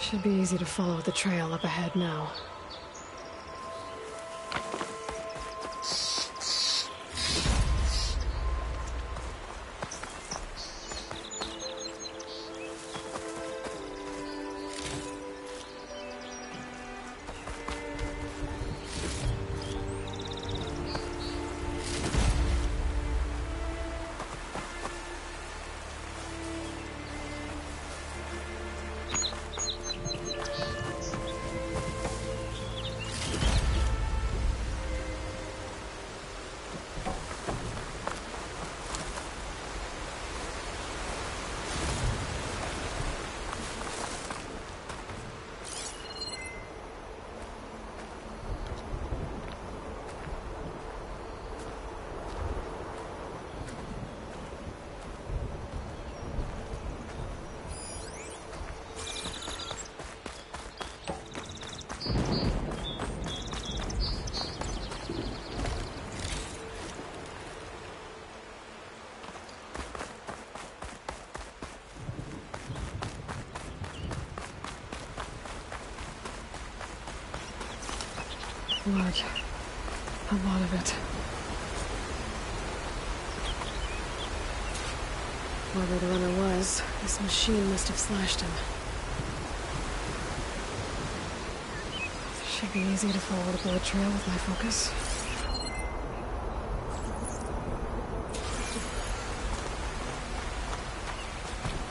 Should be easy to follow the trail up ahead now. Blood. A lot of it. Whoever the runner was, this machine must have slashed him. Should be easy to follow the bullet trail with my focus.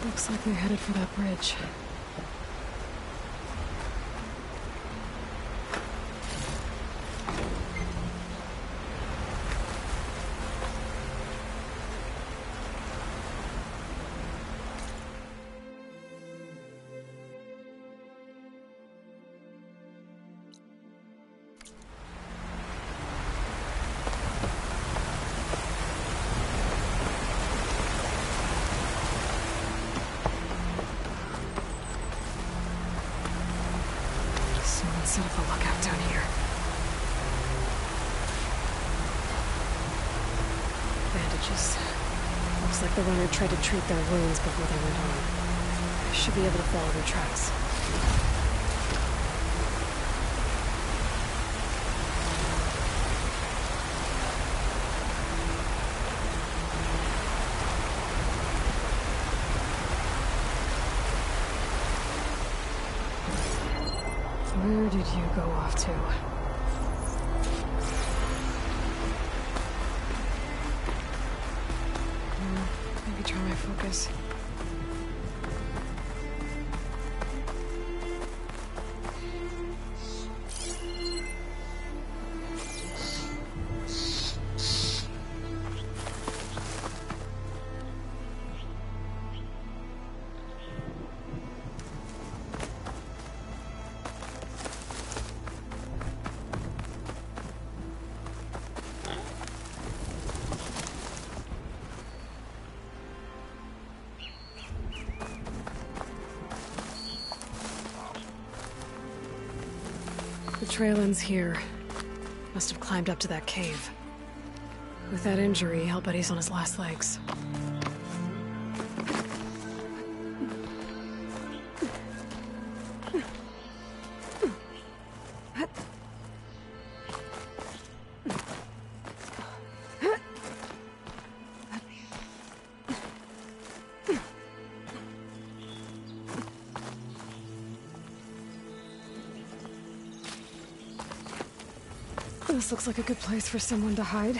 Looks like they're headed for that bridge. Set up a lookout down here. Bandages. Looks like the runner tried to treat their wounds before they went on. I should be able to follow their tracks. Where did you go off to? Maybe try my focus. The trail ends here. Must have climbed up to that cave. With that injury, I'll bet he's on his last legs. This looks like a good place for someone to hide.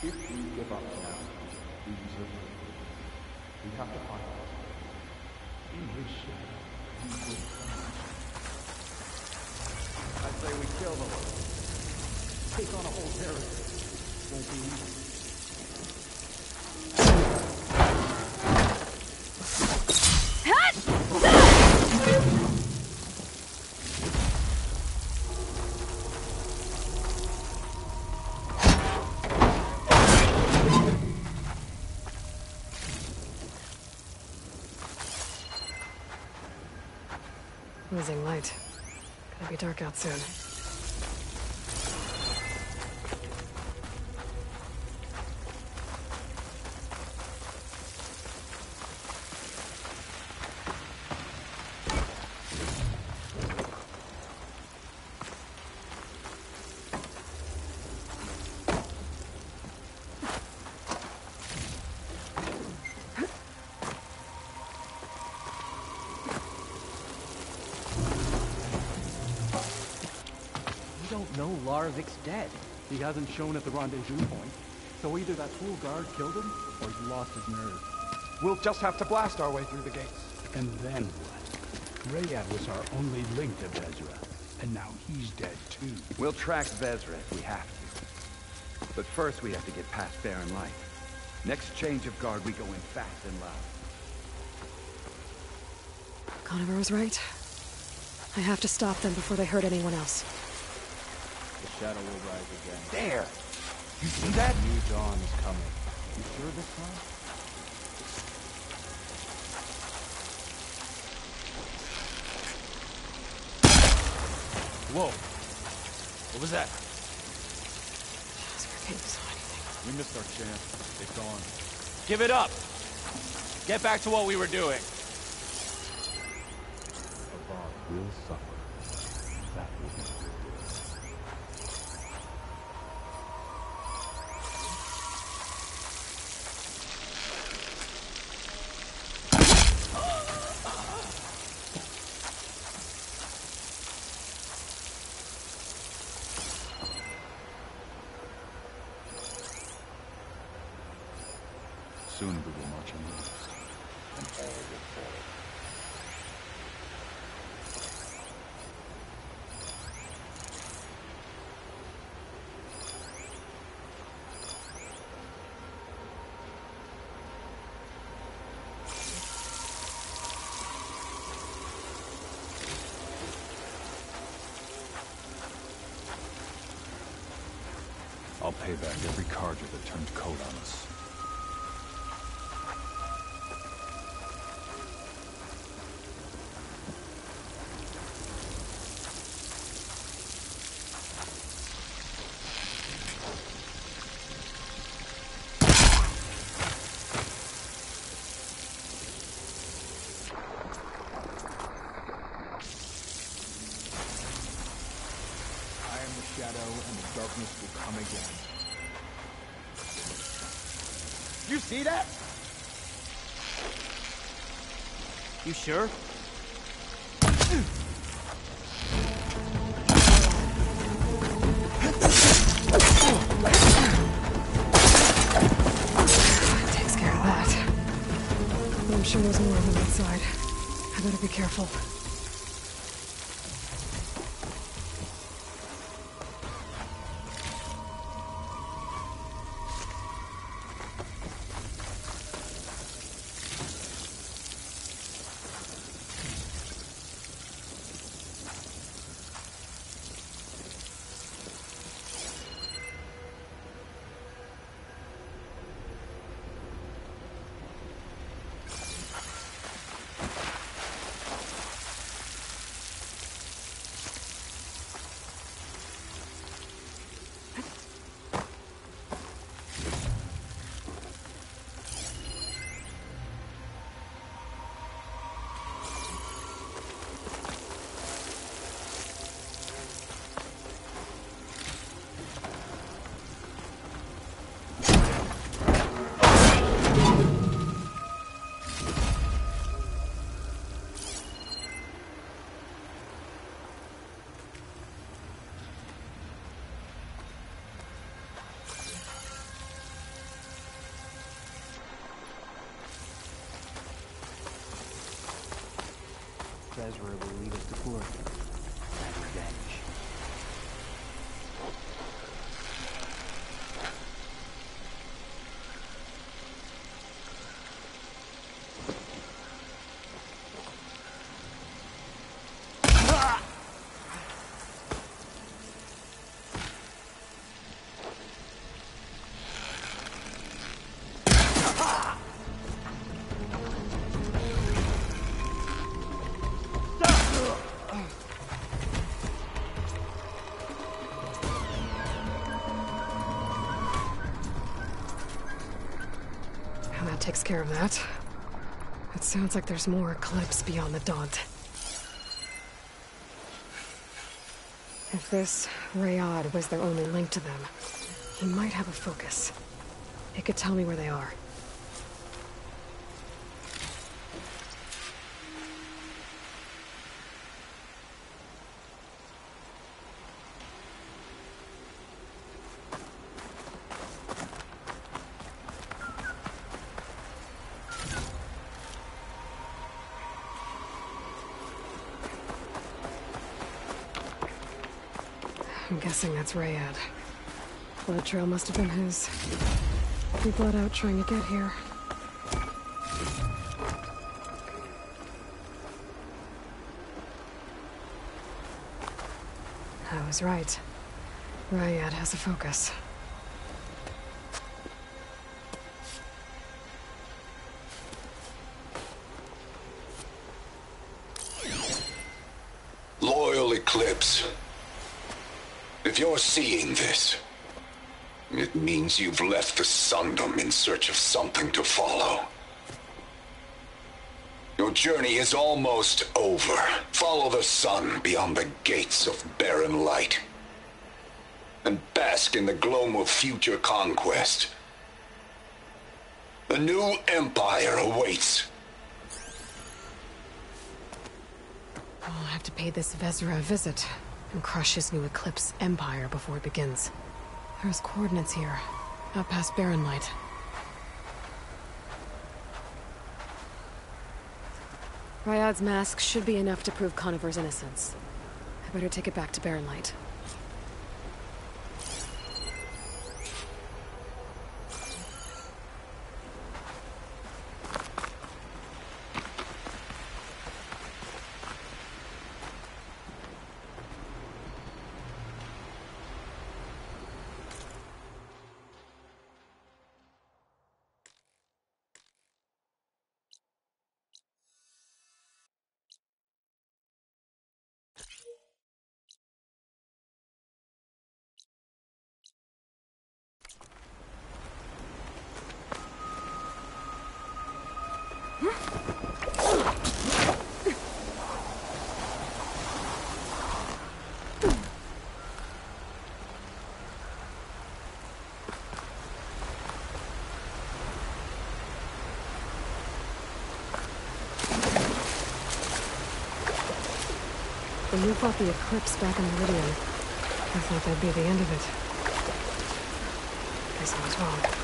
If we give up now, we deserve it. We have to find him. In his shadow, he will find. I say we kill them. Take on a whole territory. Won't be easy. Losing light. Gonna be dark out soon. No, Larovik's dead. He hasn't shown at the rendezvous point, so either that fool guard killed him, or he's lost his nerve. We'll just have to blast our way through the gates. And then what? Rayad was our only link to Vezra, and now he's dead too. We'll track Vezra if we have to. But first we have to get past Barren Light. Next change of guard, we go in fast and loud. Conover was right. I have to stop them before they hurt anyone else. The shadow will rise again. There! You see that? New dawn is coming. You sure this time? Whoa. What was that? Jaskier can't saw anything. We missed our chance. They've gone. Give it up! Get back to what we were doing. Avad will suffer. That will be good. Soon we will march on the east, and all will fall. I'll pay back every Carja that turned coat on us. Darkness will come again. You see that? You sure? Takes care of that. I'm sure there's more of them outside. I better be careful. Vezra will lead us to glory and revenge. Takes care of that. It sounds like there's more Eclipse beyond the Daunt. If this Rayad was their only link to them, he might have a focus. It could tell me where they are. I'm guessing that's Rayad. Blood trail must have been his. He bled out trying to get here. I was right. Rayad has a focus. Loyal Eclipse. If you're seeing this, it means you've left the Sundom in search of something to follow. Your journey is almost over. Follow the sun beyond the gates of barren light. And bask in the gloam of future conquest. A new empire awaits. I'll have to pay this Vezra a visit and crush his new Eclipse empire before it begins. There's coordinates here, out past Barren Light. Ryad's mask should be enough to prove Conover's innocence. I better take it back to Barren Light. When you fought the Eclipse back in Meridian, I thought that'd be the end of it. Guess I was wrong.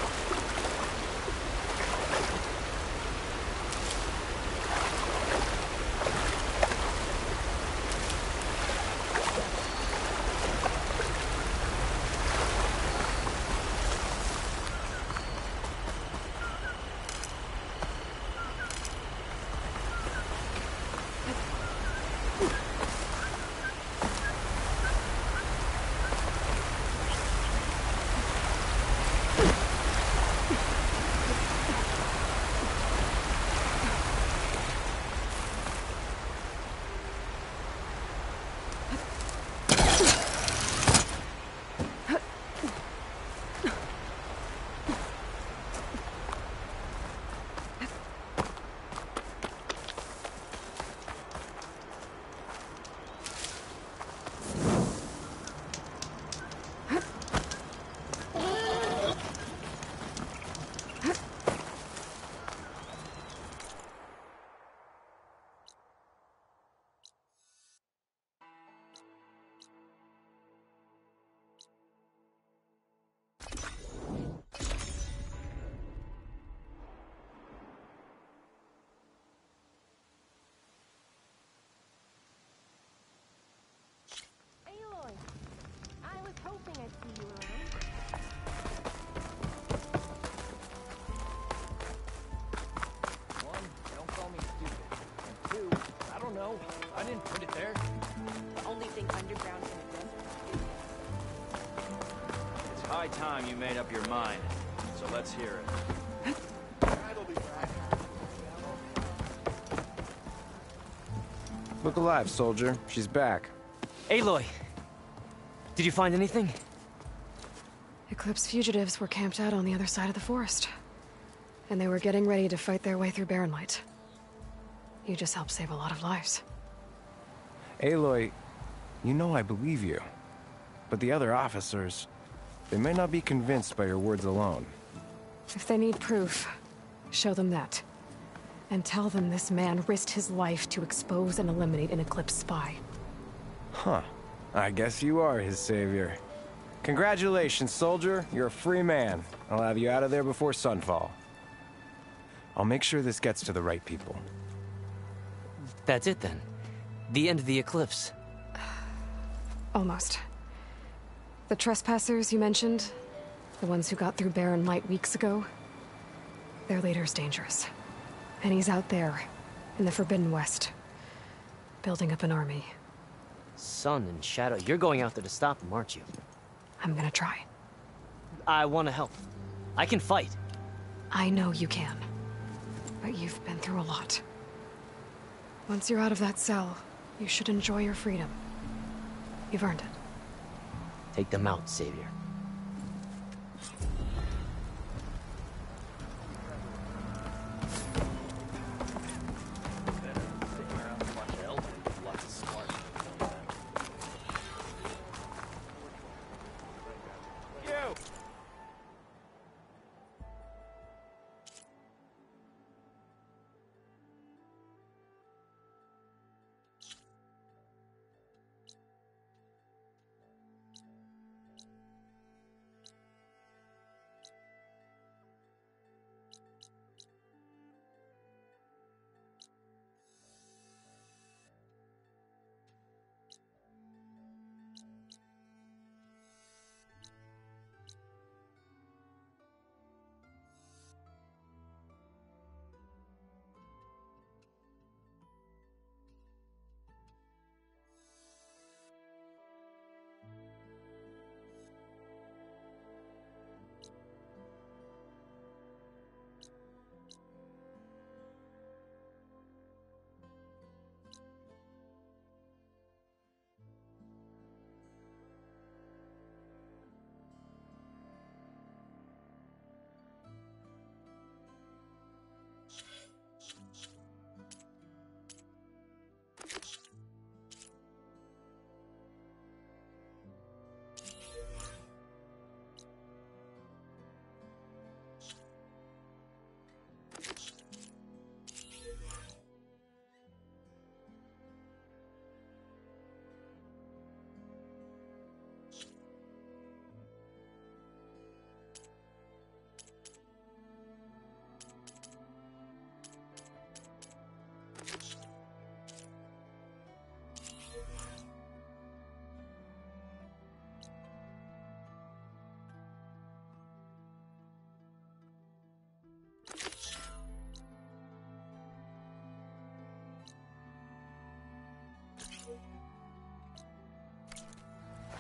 I didn't put it there. The only thing underground in the desert. It's high time you made up your mind, so let's hear it. Look alive, soldier. She's back. Aloy! Did you find anything? Eclipse fugitives were camped out on the other side of the forest. And they were getting ready to fight their way through Barren Light. You just helped save a lot of lives. Aloy, you know I believe you. But the other officers, they may not be convinced by your words alone. If they need proof, show them that. And tell them this man risked his life to expose and eliminate an Eclipse spy. Huh. I guess you are his savior. Congratulations, soldier. You're a free man. I'll have you out of there before sunfall. I'll make sure this gets to the right people. That's it then. The end of the Eclipse. Almost. The trespassers you mentioned, the ones who got through Barren Light weeks ago, their leader's dangerous. And he's out there, in the Forbidden West, building up an army. Sun and Shadow, you're going out there to stop him, aren't you? I'm gonna try. I want to help. I can fight. I know you can. But you've been through a lot. Once you're out of that cell, you should enjoy your freedom. You've earned it. Take them out, Savior.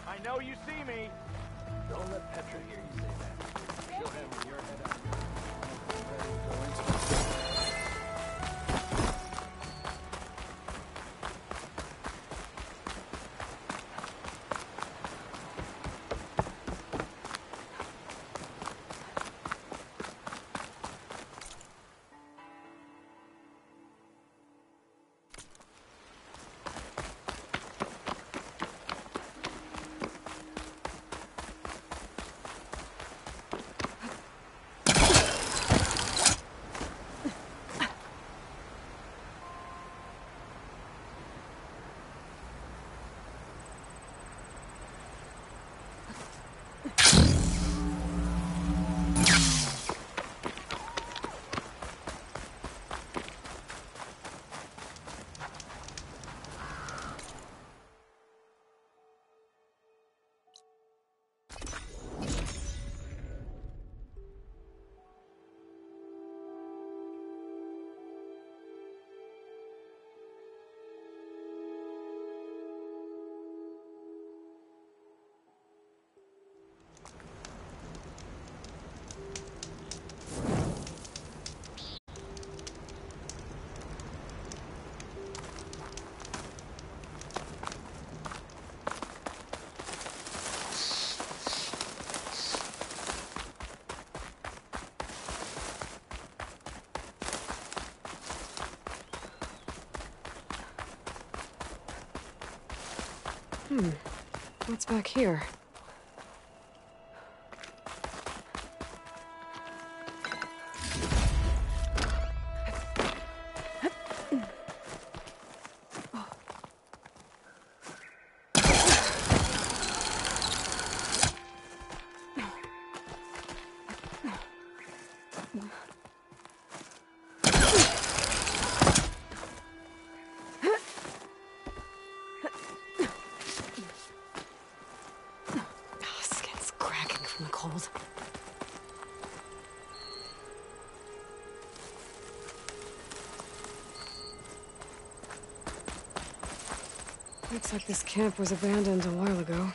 I know you see me. Don't let Petra hear you say that. She'll have your head up. What's back here? hold. Looks like this camp was abandoned a while ago.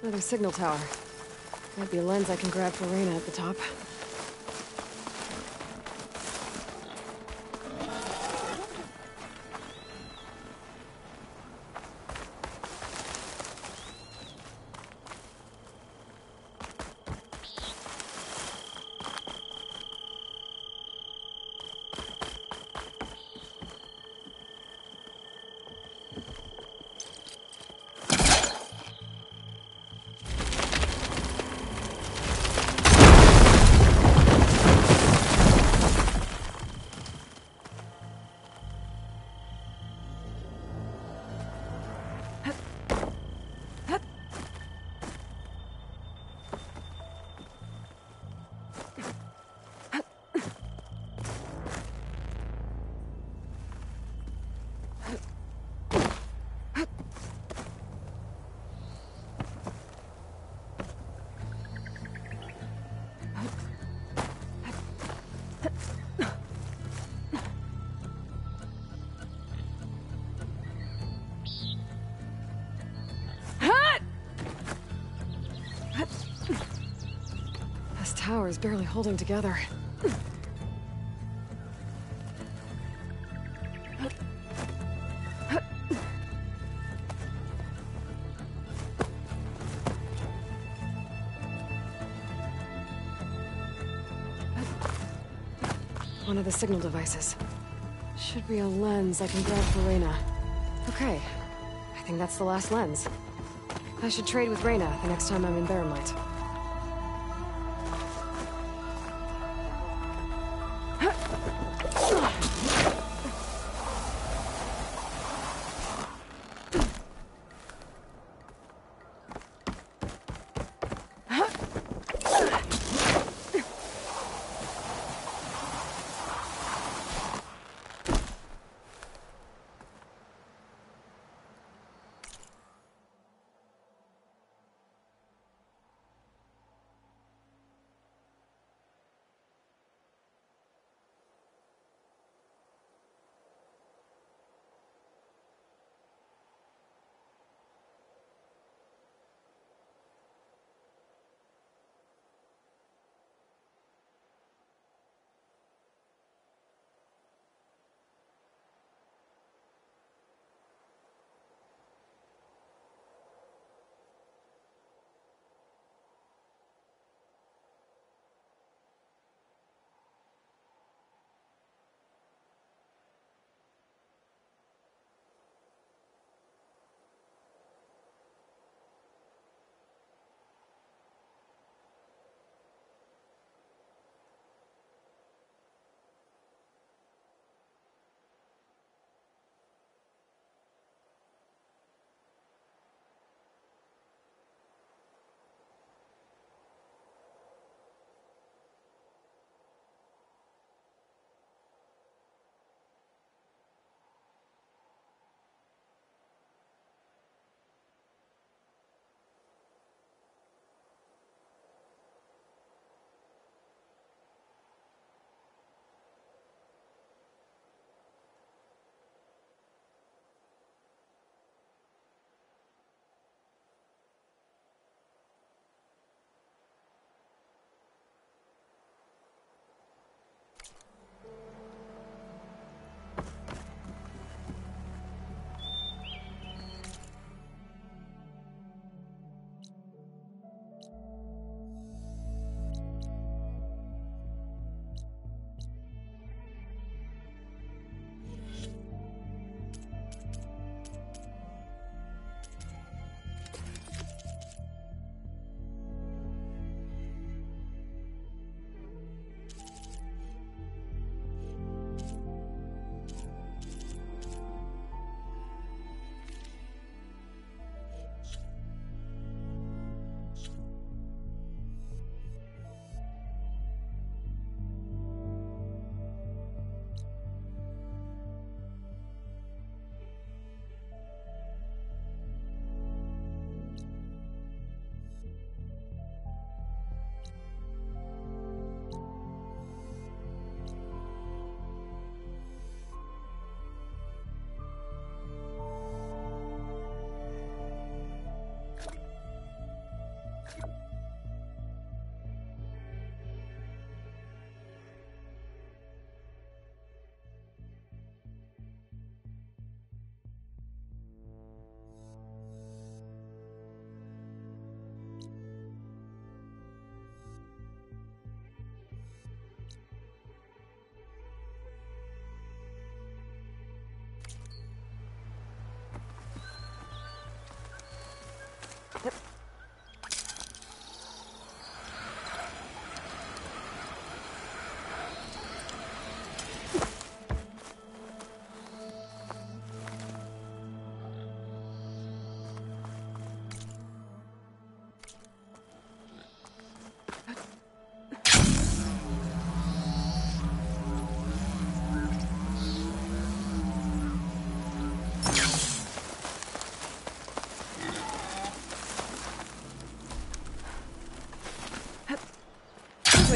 Another signal tower. Might be a lens I can grab for Reyna at the top. This tower is barely holding together. One of the signal devices. Should be a lens I can grab for Reyna. Okay, I think that's the last lens. I should trade with Reyna the next time I'm in Barrenlight.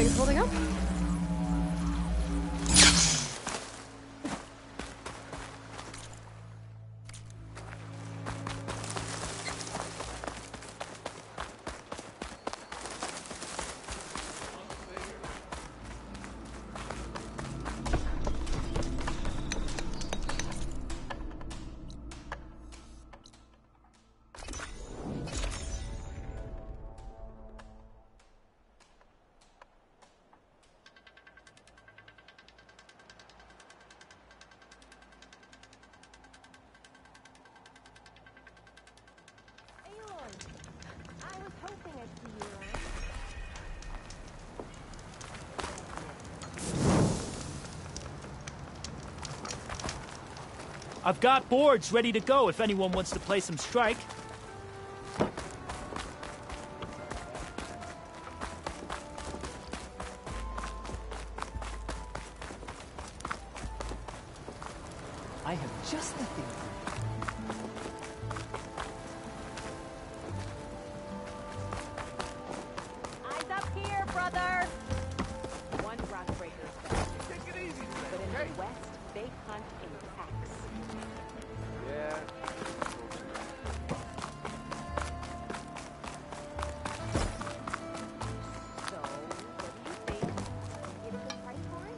Things holding up? I've got boards ready to go if anyone wants to play some strike. I have just the thing. Eyes up here, brother! One rockbreaker fell. Take it easy, but in the west, they hunt in packs. Yeah. So, what do you think? Get a good price for it?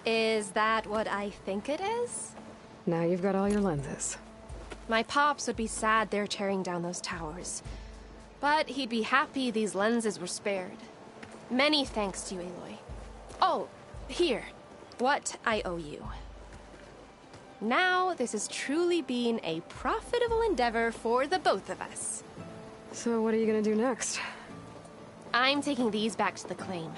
Is that what I think it is? Now you've got all your lenses. My pops would be sad they're tearing down those towers. But he'd be happy these lenses were spared. Many thanks to you, Aloy. Oh, here. What I owe you. Now, this has truly been a profitable endeavor for the both of us. So what are you gonna do next? I'm taking these back to the claim.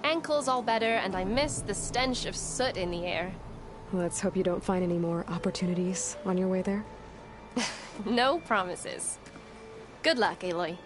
Ankle's all better, and I miss the stench of soot in the air. Let's hope you don't find any more opportunities on your way there. No promises. Good luck, Aloy.